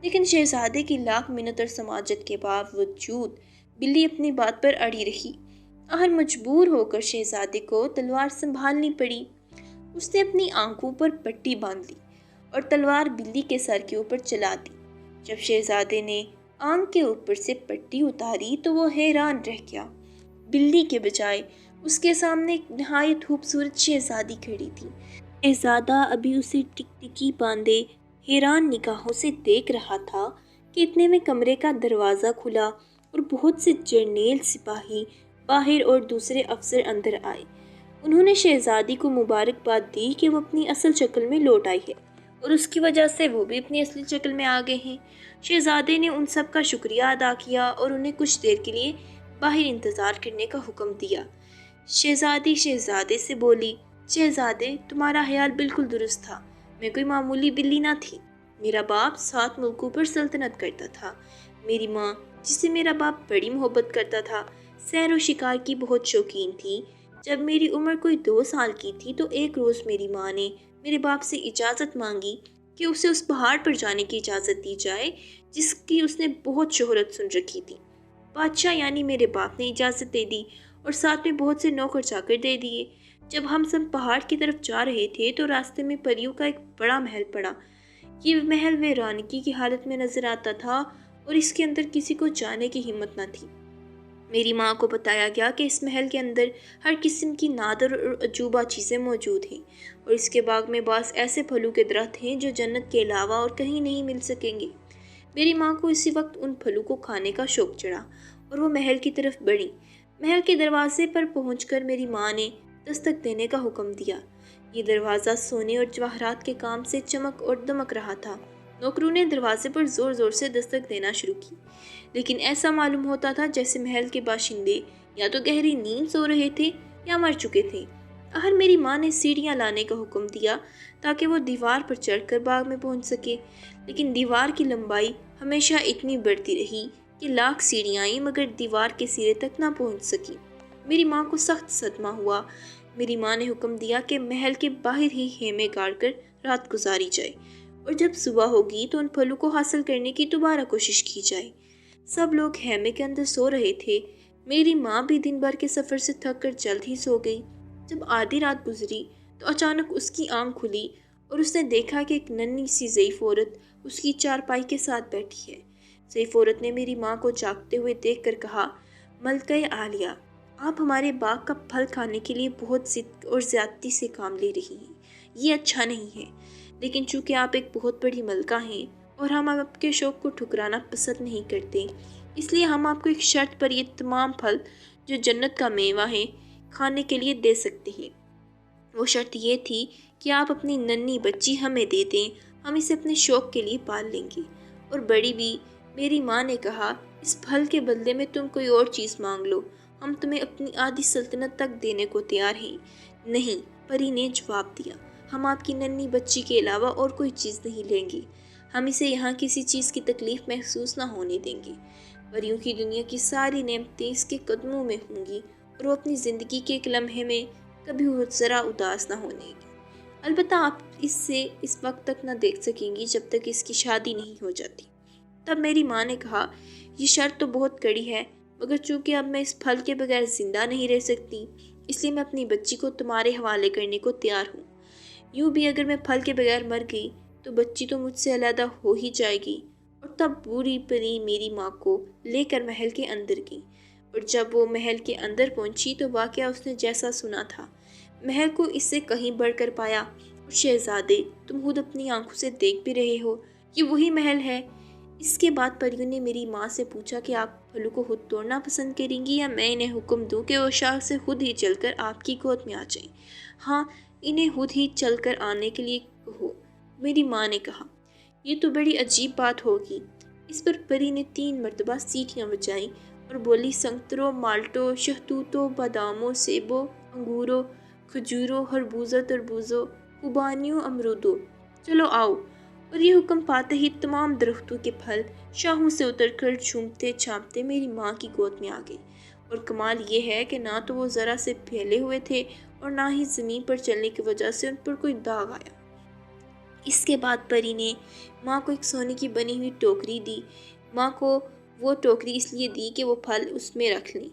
لیکن شہزادے کی لاکھ منت اور سماجت کے باوجود بلی اپنی بات پر اڑی رہی۔ آخر مجبور ہو کر شہزادے کو تلوار سنبھالنی پڑی۔ اس نے اپنی آنکھوں پر پٹی باندھ لی اور تلوار بلی کے سر کے اوپر چلا دی۔ جب شہزادے نے آنکھ کے اوپر سے پٹی اتاری تو وہ حیران رہ گیا۔ بلی کے بجائے اس کے سامنے ایک نہایت خوبصورت شہزادی کھڑی تھی۔ شہزادہ ابھی اسے ٹکٹکی باندھے حیران نگاہوں سے دیکھ رہا تھا کہ اتنے میں کمرے کا دروازہ کھلا اور بہت سے جرنیل، سپاہی باہر اور دوسرے افسر اندر آئے۔ انہوں نے شہزادی کو مبارکباد دی کہ وہ اپنی اصل شکل میں لوٹ آئی ہے اور اس کی وجہ سے وہ بھی اپنی اصلی شکل میں آ گئے ہیں۔ شہزادے نے ان سب کا شکریہ ادا کیا اور انہیں کچھ دیر کے لیے باہر انتظار کرنے کا حکم دیا۔ شہزادی شہزادے سے بولی، شہزادے، تمہارا خیال بالکل درست تھا، میں کوئی معمولی بلی نہ تھی۔ میرا باپ 7 ملکوں پر سلطنت کرتا تھا۔ میری ماں، جسے میرا باپ بڑی محبت کرتا تھا، سیر و شکار کی بہت شوقین تھی۔ جب میری عمر کوئی 2 سال کی تھی تو ایک روز میری ماں نے میرے باپ سے اجازت مانگی کہ اسے اس پہاڑ پر جانے کی اجازت دی جائے جس کی اس نے بہت شہرت سن رکھی تھی۔ بادشاہ یعنی میرے باپ نے اجازت دے دی اور ساتھ میں بہت سے نوکر چاکر دے دیے۔ جب ہم سب پہاڑ کی طرف جا رہے تھے تو راستے میں پریوں کا ایک بڑا محل پڑا۔ یہ محل ویرانگی کی حالت میں نظر آتا تھا اور اس کے اندر کسی کو جانے کی ہمت نہ تھی۔ میری ماں کو بتایا گیا کہ اس محل کے اندر ہر قسم کی نادر اور عجوبہ چیزیں موجود ہیں اور اس کے باغ میں بعض ایسے پھلوں کے درخت ہیں جو جنت کے علاوہ اور کہیں نہیں مل سکیں گے۔ میری ماں کو اسی وقت ان پھلوں کو کھانے کا شوق چڑھا اور وہ محل کی طرف بڑھی۔ محل کے دروازے پر پہنچ کر میری ماں نے دستک دینے کا حکم دیا۔ یہ دروازہ سونے اور جواہرات کے کام سے چمک اور دمک رہا تھا۔ نوکروں نے دروازے پر زور زور سے دستک دینا شروع کی، لیکن ایسا معلوم ہوتا تھا جیسے محل کے باشندے یا تو گہری نیند سو رہے تھے یا مر چکے تھے۔ آخر میری ماں نے سیڑھیاں لانے کا حکم دیا تاکہ وہ دیوار پر چڑھ کر باغ میں پہنچ سکے، لیکن دیوار کی لمبائی ہمیشہ اتنی بڑھتی رہی کہ لاکھ سیڑھیاں آئیں مگر دیوار کے سرے تک نہ پہنچ سکی۔ میری ماں کو سخت صدمہ ہوا۔ میری ماں نے حکم دیا کہ محل کے باہر ہی خیمے گاڑ کر رات گزاری جائے اور جب صبح ہوگی تو ان پھلوں کو حاصل کرنے کی دوبارہ کوشش کی جائے۔ سب لوگ خیمے کے اندر سو رہے تھے۔ میری ماں بھی دن بھر کے سفر سے تھک کر جلد ہی سو گئی۔ جب آدھی رات گزری تو اچانک اس کی آنکھ کھلی اور اس نے دیکھا کہ ایک ننھی سی ضعیف عورت اس کی چارپائی کے ساتھ بیٹھی ہے۔ ضعیف عورت نے میری ماں کو جاگتے ہوئے دیکھ کر کہا، ملکہ عالیہ، آپ ہمارے باغ کا پھل کھانے کے لیے بہت ضد اور زیادتی سے کام لے رہی ہیں۔ یہ اچھا نہیں ہے، لیکن چونکہ آپ ایک بہت بڑی ملکہ ہیں اور ہم آپ کے شوق کو ٹھکرانا پسند نہیں کرتے، اس لیے ہم آپ کو ایک شرط پر یہ تمام پھل جو جنت کا میوہ ہے کھانے کے لیے دے سکتے ہیں۔ وہ شرط یہ تھی کہ آپ اپنی ننھی بچی ہمیں دے دیں، ہم اسے اپنے شوق کے لیے پال لیں گے۔ اور بڑی بھی، میری ماں نے کہا، اس پھل کے بدلے میں تم کوئی اور چیز مانگ لو، ہم تمہیں اپنی آدھی سلطنت تک دینے کو تیار ہیں۔ نہیں، پری نے جواب دیا، ہم آپ کی ننھی بچی کے علاوہ اور کوئی چیز نہیں لیں گے، ہم اسے یہاں کسی چیز کی تکلیف محسوس نہ ہونے دیں گے۔ پریوں کی دنیا کی ساری نعمتیں اس کے قدموں میں ہوں گی اور وہ اپنی زندگی کے ایک لمحے میں کبھی وہ ذرا اداس نہ ہونے گی۔ البتہ آپ اسے اس وقت تک نہ دیکھ سکیں گی جب تک اس کی شادی نہیں ہو جاتی۔ تب میری ماں نے کہا، یہ شرط تو بہت کڑی ہے، مگر چونکہ اب میں اس پھل کے بغیر زندہ نہیں رہ سکتی، اس لیے میں اپنی بچی کو تمہارے حوالے کرنے کو تیار ہوں۔ یوں بھی اگر میں پھل کے بغیر مر گئی تو بچی تو مجھ سے علیحدہ ہو ہی جائے گی۔ اور تب بوڑھی پری میری ماں کو لے کر محل کے اندر گئی، اور جب وہ محل کے اندر پہنچی تو واقعہ اس نے جیسا سنا تھا، محل کو اس سے کہیں بڑھ کر پایا۔ اور شہزادے، تم خود اپنی آنکھوں سے دیکھ بھی رہے ہو، یہ وہی محل ہے۔ اس کے بعد پریوں نے میری ماں سے پوچھا کہ آپ پھلوں کو خود توڑنا پسند کریں گی یا میں انہیں حکم دوں کہ وہ شاخ سے خود ہی چل کر آپ کی گود میں آ جائیں۔ ہاں، انہیں خود ہی چل کر آنے کے لیے کہو، میری ماں نے کہا۔ یہ تو بڑی عجیب بات ہوگی۔ اس پر پری نے 3 مرتبہ سیٹیاں بجائیں اور بولی، سنتروں، مالٹوں، شہتوتوں، باداموں، سیبوں، انگوروں، کھجوروں، خربوزوں، تربوزوں، خوبانیوں، امرودوں، چلو آؤ۔ اور یہ حکم پاتے ہی تمام درختوں کے پھل شاخوں سے اتر کر جھومتے چھانپتے میری ماں کی گود میں آ گئے۔ اور کمال یہ ہے کہ نہ تو وہ ذرا سے پھیلے ہوئے تھے اور نہ ہی زمین پر چلنے کی وجہ سے ان پر کوئی داغ آیا۔ اس کے بعد پری نے ماں کو ایک سونے کی بنی ہوئی ٹوکری دی۔ ماں کو وہ ٹوکری اس لیے دی کہ وہ پھل اس میں رکھ لیں۔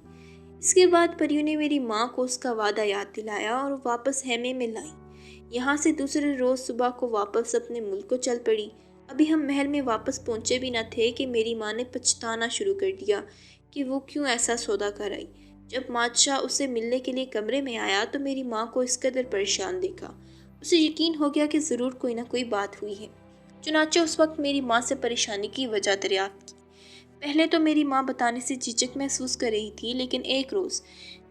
اس کے بعد پریوں نے میری ماں کو اس کا وعدہ یاد دلایا اور واپس خیمے میں لائیں۔ یہاں سے دوسرے روز صبح کو واپس اپنے ملک کو چل پڑی۔ ابھی ہم محل میں واپس پہنچے بھی نہ تھے کہ میری ماں نے پچھتانا شروع کر دیا کہ وہ کیوں ایسا سودا کر آئی۔ جب بادشاہ اسے ملنے کے لیے کمرے میں آیا تو میری ماں کو اس قدر پریشان دیکھا، اسے یقین ہو گیا کہ ضرور کوئی نہ کوئی بات ہوئی ہے۔ چنانچہ اس وقت میری ماں سے پریشانی کی وجہ دریافت کی۔ پہلے تو میری ماں بتانے سے جھجک محسوس کر رہی تھی، لیکن ایک روز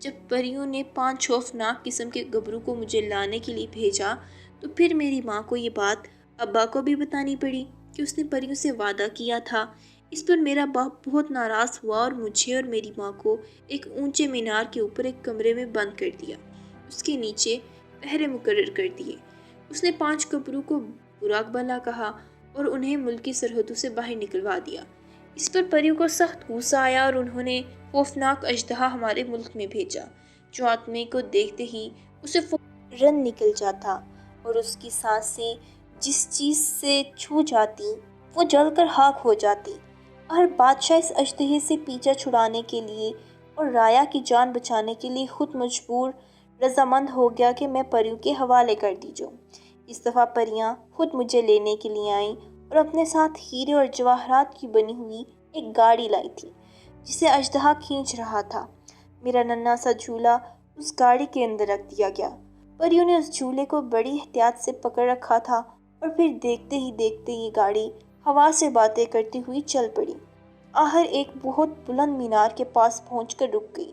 جب پریوں نے 5 خوفناک قسم کے گبروں کو مجھے لانے کے لیے بھیجا تو پھر میری ماں کو یہ بات ابا کو بھی بتانی پڑی کہ اس نے پریوں سے وعدہ کیا تھا۔ اس پر میرا باپ بہت ناراض ہوا اور مجھے اور میری ماں کو ایک اونچے مینار کے اوپر ایک کمرے میں بند کر دیا، اس کے نیچے پہرے مقرر کر دیے۔ اس نے 5 گبروں کو براق بلا کہا اور انہیں ملک کی سرحدوں سے باہر نکلوا دیا۔ اس پر پریوں کو سخت غصہ آیا اور انہوں نے خوفناک اژدہا ہمارے ملک میں بھیجا، جو آدمی کو دیکھتے ہی اسے فوراً نکل جاتا اور اس کی سانسیں جس چیز سے چھو جاتی وہ جل کر خاک ہو جاتی۔ اور بادشاہ اس اژدہے سے پیچھا چھڑانے کے لیے اور رایا کی جان بچانے کے لیے خود مجبور رضامند ہو گیا کہ میں پریوں کے حوالے کر دی جاؤں۔ اس دفعہ پریاں خود مجھے لینے کے لیے آئیں اور اپنے ساتھ ہیرے اور جواہرات کی بنی ہوئی ایک گاڑی لائی تھی جسے اژدہا کھینچ رہا تھا۔ میرا ننھا سا جھولا اس گاڑی کے اندر رکھ دیا گیا۔ پریوں نے اس جھولے کو بڑی احتیاط سے پکڑ رکھا تھا اور پھر دیکھتے ہی دیکھتے یہ گاڑی ہوا سے باتیں کرتی ہوئی چل پڑی۔ آخر ایک بہت بلند مینار کے پاس پہنچ کر رک گئی۔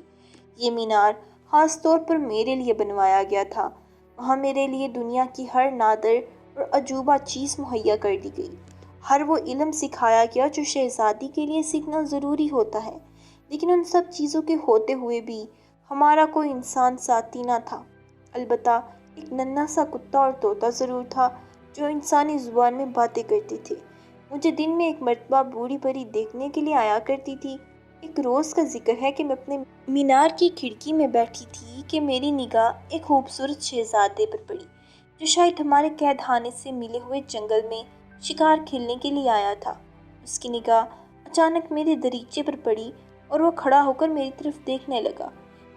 یہ مینار خاص طور پر میرے لیے بنوایا گیا تھا۔ وہاں میرے لیے دنیا کی ہر نادر اور عجوبہ چیز مہیا کر دی گئی۔ ہر وہ علم سکھایا گیا جو شہزادی کے لیے سیکھنا ضروری ہوتا ہے، لیکن ان سب چیزوں کے ہوتے ہوئے بھی ہمارا کوئی انسان ساتھی نہ تھا۔ البتہ ایک ننھا سا کتا اور طوطا ضرور تھا جو انسانی زبان میں باتیں کرتے تھے۔ مجھے دن میں ایک مرتبہ بوڑھی پری دیکھنے کے لیے آیا کرتی تھی۔ ایک روز کا ذکر ہے کہ میں اپنے مینار کی کھڑکی میں بیٹھی تھی کہ میری نگاہ ایک خوبصورت شہزادے پر پڑی جو شاید ہمارے قید خانے سے ملے ہوئے جنگل میں شکار کھیلنے کے لیے آیا تھا۔ اس کی نگاہ اچانک میرے دریچے پر پڑی اور وہ کھڑا ہو کر میری طرف دیکھنے لگا۔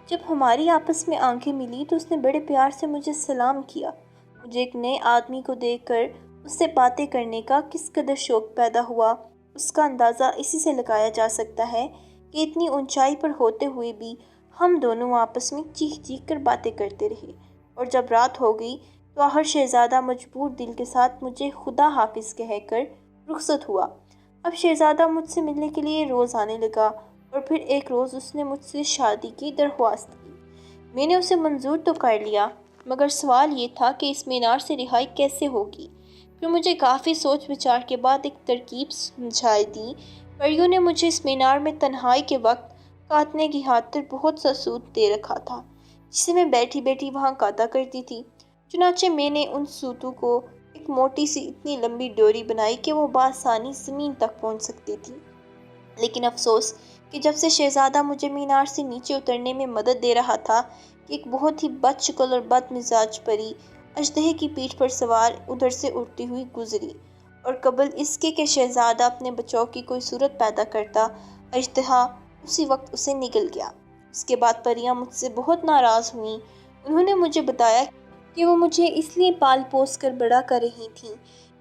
جب ہماری آپس میں آنکھیں ملی تو اس نے بڑے پیار سے مجھے سلام کیا۔ مجھے ایک نئے آدمی کو دیکھ کر اس سے باتیں کرنے کا کس قدر شوق پیدا ہوا، اس کا اندازہ اسی سے لگایا جا سکتا ہے کہ اتنی اونچائی پر ہوتے ہوئے بھی ہم دونوں آپس میں چیخ چیخ کر باتیں کرتے رہے، اور جب رات ہو گئی تو آخر شہزادہ مجبور دل کے ساتھ مجھے خدا حافظ کہہ کر رخصت ہوا۔ اب شہزادہ مجھ سے ملنے کے لیے روز آنے لگا، اور پھر ایک روز اس نے مجھ سے شادی کی درخواست کی۔ میں نے اسے منظور تو کر لیا، مگر سوال یہ تھا کہ اس مینار سے رہائی کیسے ہوگی۔ پھر مجھے کافی سوچ بچار کے بعد ایک ترکیب سمجھائی دی۔ پریوں نے مجھے اس مینار میں تنہائی کے وقت کاٹنے کی خاطر بہت سا سوت دے رکھا تھا، جسے میں بیٹھی بیٹھی وہاں کاٹا کرتی تھی۔ چنانچہ میں نے ان سوتوں کو ایک موٹی سی اتنی لمبی ڈوری بنائی کہ وہ بآسانی زمین تک پہنچ سکتی تھی۔ لیکن افسوس کہ جب سے شہزادہ مجھے مینار سے نیچے اترنے میں مدد دے رہا تھا کہ ایک بہت ہی بد شکل اور بد مزاج پری اژدہے کی پیٹھ پر سوار ادھر سے اڑتی ہوئی گزری، اور قبل اس کے کہ شہزادہ اپنے بچاؤ کی کوئی صورت پیدا کرتا، اژدہا اسی وقت اسے نگل گیا۔ اس کے بعد پریاں مجھ سے بہت ناراض ہوئیں۔ انہوں نے مجھے بتایا کہ وہ مجھے اس لیے پال پوس کر بڑا کر رہی تھیں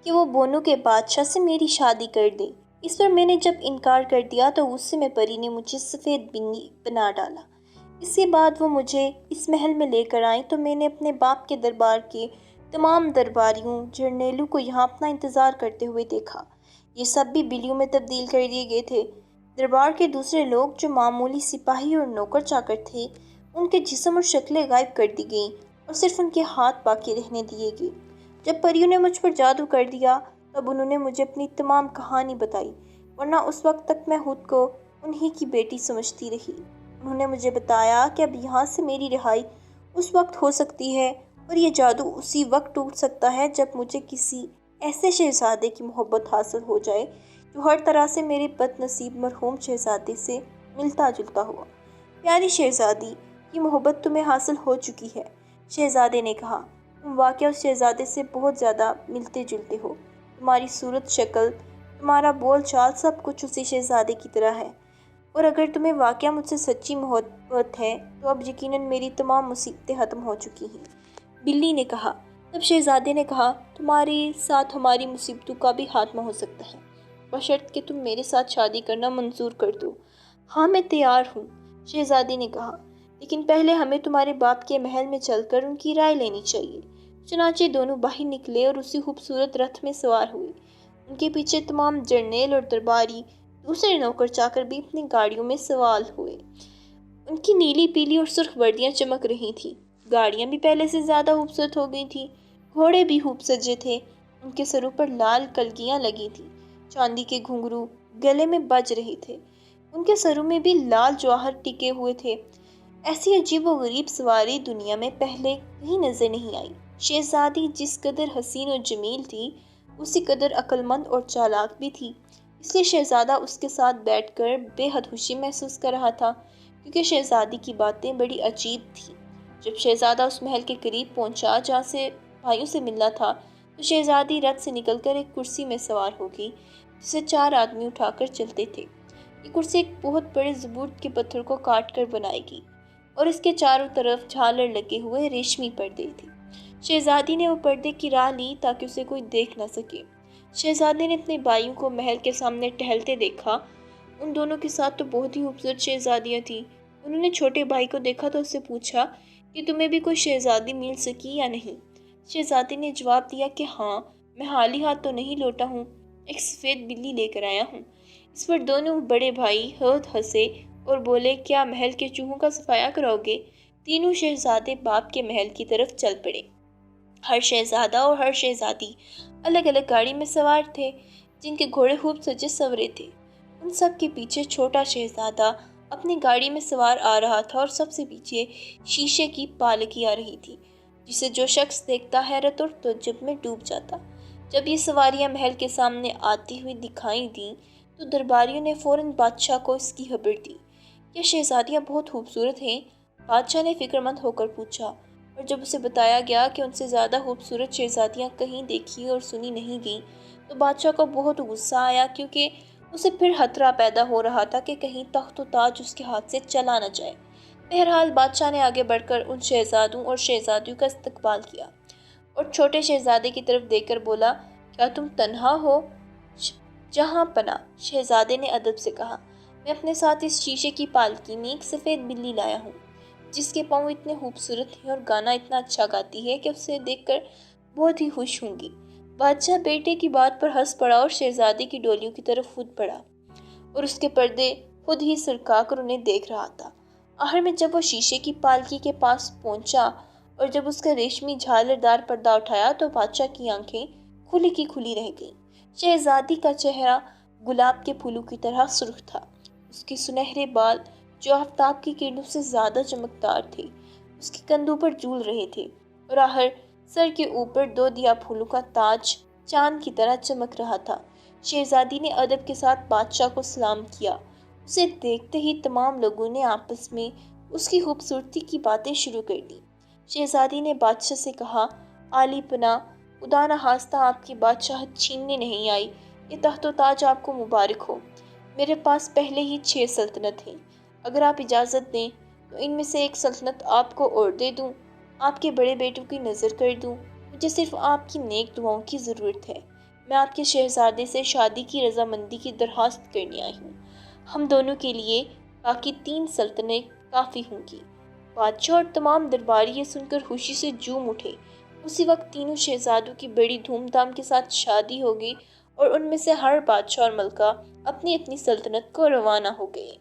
کہ وہ بونوں کے بادشاہ سے میری شادی کر دیں۔ اس پر میں نے جب انکار کر دیا تو غصے میں پری نے مجھے سفید بنی بنا ڈالا۔ اس کے بعد وہ مجھے اس محل میں لے کر آئیں تو میں نے اپنے باپ کے دربار کے تمام درباریوں جرنیلوں کو یہاں اپنا انتظار کرتے ہوئے دیکھا۔ یہ سب بھی بلیوں میں تبدیل کر دیے گئے تھے۔ دربار کے دوسرے لوگ جو معمولی سپاہی اور نوکر چاکر تھے، ان کے جسم اور شکلیں غائب کر دی گئیں اور صرف ان کے ہاتھ باقی رہنے دیے گئے۔ جب پریوں نے مجھ پر جادو کر دیا تب انہوں نے مجھے اپنی تمام کہانی بتائی، ورنہ اس وقت تک میں خود کو انہی کی بیٹی سمجھتی رہی۔ انہوں نے مجھے بتایا کہ اب یہاں سے میری رہائی اس وقت ہو سکتی ہے اور یہ جادو اسی وقت ٹوٹ سکتا ہے جب مجھے کسی ایسے شہزادے کی محبت حاصل ہو جائے جو ہر طرح سے میرے بد نصیب مرحوم شہزادے سے ملتا جلتا ہوا۔ پیاری شہزادی، یہ محبت تمہیں حاصل ہو چکی ہے، شہزادے نے کہا۔ تم واقعہ اس شہزادے سے بہت زیادہ ملتے جلتے ہو۔ تمہاری صورت شکل، تمہارا بول چال سب کچھ اسی شہزادے کی طرح ہے، اور اگر تمہیں واقعہ مجھ سے سچی محبت ہے تو اب یقیناً میری تمام مصیبتیں ختم ہو چکی ہیں، بلی نے کہا۔ تب شہزادے نے کہا، تمہارے ساتھ ہماری مصیبتوں کا بھی خاتمہ ہو سکتا ہے، بشرط کہ تم میرے ساتھ شادی کرنا منظور کر دو۔ ہاں، میں تیار ہوں، شہزادی نے کہا، لیکن پہلے ہمیں تمہارے باپ کے محل میں چل کر ان کی رائے لینی چاہیے۔ چنانچہ دونوں باہر نکلے اور اسی خوبصورت رتھ میں سوار ہوئے۔ ان کے پیچھے تمام جرنیل اور درباری دوسرے نوکر چاکر بھی اپنی گاڑیوں میں سوار ہوئے۔ ان کی نیلی پیلی اور سرخ وردیاں چمک رہی تھیں۔ گاڑیاں بھی پہلے سے زیادہ خوبصورت ہو گئی تھیں۔ گھوڑے بھی خوب سجے تھے۔ ان کے سروں پر لال کلگیاں لگی تھیں۔ چاندی کے گھنگرو گلے میں بج رہے تھے۔ ان کے سروں میں بھی لال جواہر ٹکے ہوئے تھے۔ ایسی عجیب و غریب سواری دنیا میں پہلے کہیں نظر نہیں آئی۔ شہزادی جس قدر حسین و جمیل تھی، اسی قدر عقل مند اور چالاک بھی تھی، اس لیے شہزادہ اس کے ساتھ بیٹھ کر بے حد خوشی محسوس کر رہا تھا، کیونکہ شہزادی کی باتیں بڑی عجیب تھیں۔ جب شہزادہ اس محل کے قریب پہنچا جہاں سے بھائیوں سے ملنا تھا تو شہزادی رتھ سے نکل کر ایک کرسی میں سوار ہو گئی جسے 4 آدمی اٹھا کر چلتے تھے۔ یہ کرسی ایک بہت بڑے زبرد کے پتھر کو کاٹ کر بنائی گئی اور اس کے چاروں طرف جھالر لگے ہوئے ریشمی پردے تھے۔ شہزادی نے وہ پردے کی راہ لی تاکہ اسے کوئی دیکھ نہ سکے۔ شہزادے نے اپنے بھائیوں کو محل کے سامنے ٹہلتے دیکھا۔ ان دونوں کے ساتھ تو بہت ہی خوبصورت شہزادیاں تھیں۔ انہوں نے چھوٹے بھائی کو دیکھا تو اس سے پوچھا کہ تمہیں بھی کوئی شہزادی مل سکی یا نہیں؟ شہزادے نے جواب دیا کہ ہاں، میں خالی ہاتھ تو نہیں لوٹا ہوں، ایک سفید بلی لے کر آیا ہوں۔ اس پر دونوں بڑے بھائی بہت ہنسے اور بولے، کیا محل کے چوہوں کا صفایا کراؤ گے؟ تینوں شہزادے باپ کے محل کی طرف چل پڑے۔ ہر شہزادہ اور ہر شہزادی الگ الگ گاڑی میں سوار تھے جن کے گھوڑے خوب سجے سورے تھے۔ ان سب کے پیچھے چھوٹا شہزادہ اپنی گاڑی میں سوار آ رہا تھا اور سب سے پیچھے شیشے کی پالکی آ رہی تھی جسے جو شخص دیکھتا حیرت اور تعجب میں ڈوب جاتا۔ جب یہ سواریاں محل کے سامنے آتی ہوئی دکھائی دیں تو درباریوں نے فوراً بادشاہ کو اس کی خبر دی۔ یہ شہزادیاں بہت خوبصورت ہیں؟ بادشاہ نے فکر مند ہو کر پوچھا، اور جب اسے بتایا گیا کہ ان سے زیادہ خوبصورت شہزادیاں کہیں دیکھی اور سنی نہیں گئیں تو بادشاہ کو بہت غصہ آیا، کیونکہ اسے پھر خطرہ پیدا ہو رہا تھا کہ کہیں تخت و تاج اس کے ہاتھ سے چلا نہ جائے۔ بہرحال بادشاہ نے آگے بڑھ کر ان شہزادوں اور شہزادیوں کا استقبال کیا اور چھوٹے شہزادے کی طرف دیکھ کر بولا، کیا تم تنہا ہو؟ جہاں پناہ، شہزادے نے ادب سے کہا، میں اپنے ساتھ اس شیشے کی پالکی میں ایک سفید بلی لایا ہوں جس کے پاؤں اتنے خوبصورت ہیں اور گانا اتنا اچھا گاتی ہے کہ اسے دیکھ کر بہت ہی خوش ہوں گی۔ بادشاہ بیٹے کی بات پر ہنس پڑا اور شہزادے کی ڈولیوں کی طرف خود بڑھا اور اس کے پردے خود ہی سرکا کر انہیں دیکھ رہا تھا۔ آخر میں جب وہ شیشے کی پالکی کے پاس پہنچا اور جب اس کا ریشمی جھالردار پردہ اٹھایا تو بادشاہ کی آنکھیں کھلی کی کھلی رہ گئیں۔ شہزادی کا چہرہ گلاب کے پھولوں کی طرح سرخ تھا۔ اس کے سنہرے بال جو آفتاب کی کرنوں سے زیادہ چمکدار تھے اس کے کندھوں پر جھول رہے تھے، اور آخر سر کے اوپر 2 دیا پھولوں کا تاج چاند کی طرح چمک رہا تھا۔ شہزادی نے ادب کے ساتھ بادشاہ کو سلام کیا۔ اسے دیکھتے ہی تمام لوگوں نے آپس میں اس کی خوبصورتی کی باتیں شروع کر دی۔ شہزادی نے بادشاہ سے کہا، عالی پناہ، خدا نخواستہ آپ کی بادشاہت چھیننے نہیں آئی، یہ تخت و تاج آپ کو مبارک ہو۔ میرے پاس پہلے ہی 6 سلطنت ہیں، اگر آپ اجازت دیں تو ان میں سے ایک سلطنت آپ کو اور دے دوں، آپ کے بڑے بیٹوں کی نظر کر دوں۔ مجھے صرف آپ کی نیک دعاؤں کی ضرورت ہے۔ میں آپ کے شہزادے سے شادی کی رضامندی کی درخواست کرنے آئی ہوں۔ ہم دونوں کے لیے باقی 3 سلطنتیں کافی ہوں گی۔ بادشاہ اور تمام درباری یہ سن کر خوشی سے جھوم اٹھے۔ اسی وقت تینوں شہزادوں کی بڑی دھوم دھام کے ساتھ شادی ہو گئی اور ان میں سے ہر بادشاہ اور ملکہ اپنی اپنی سلطنت کو روانہ ہو گئے۔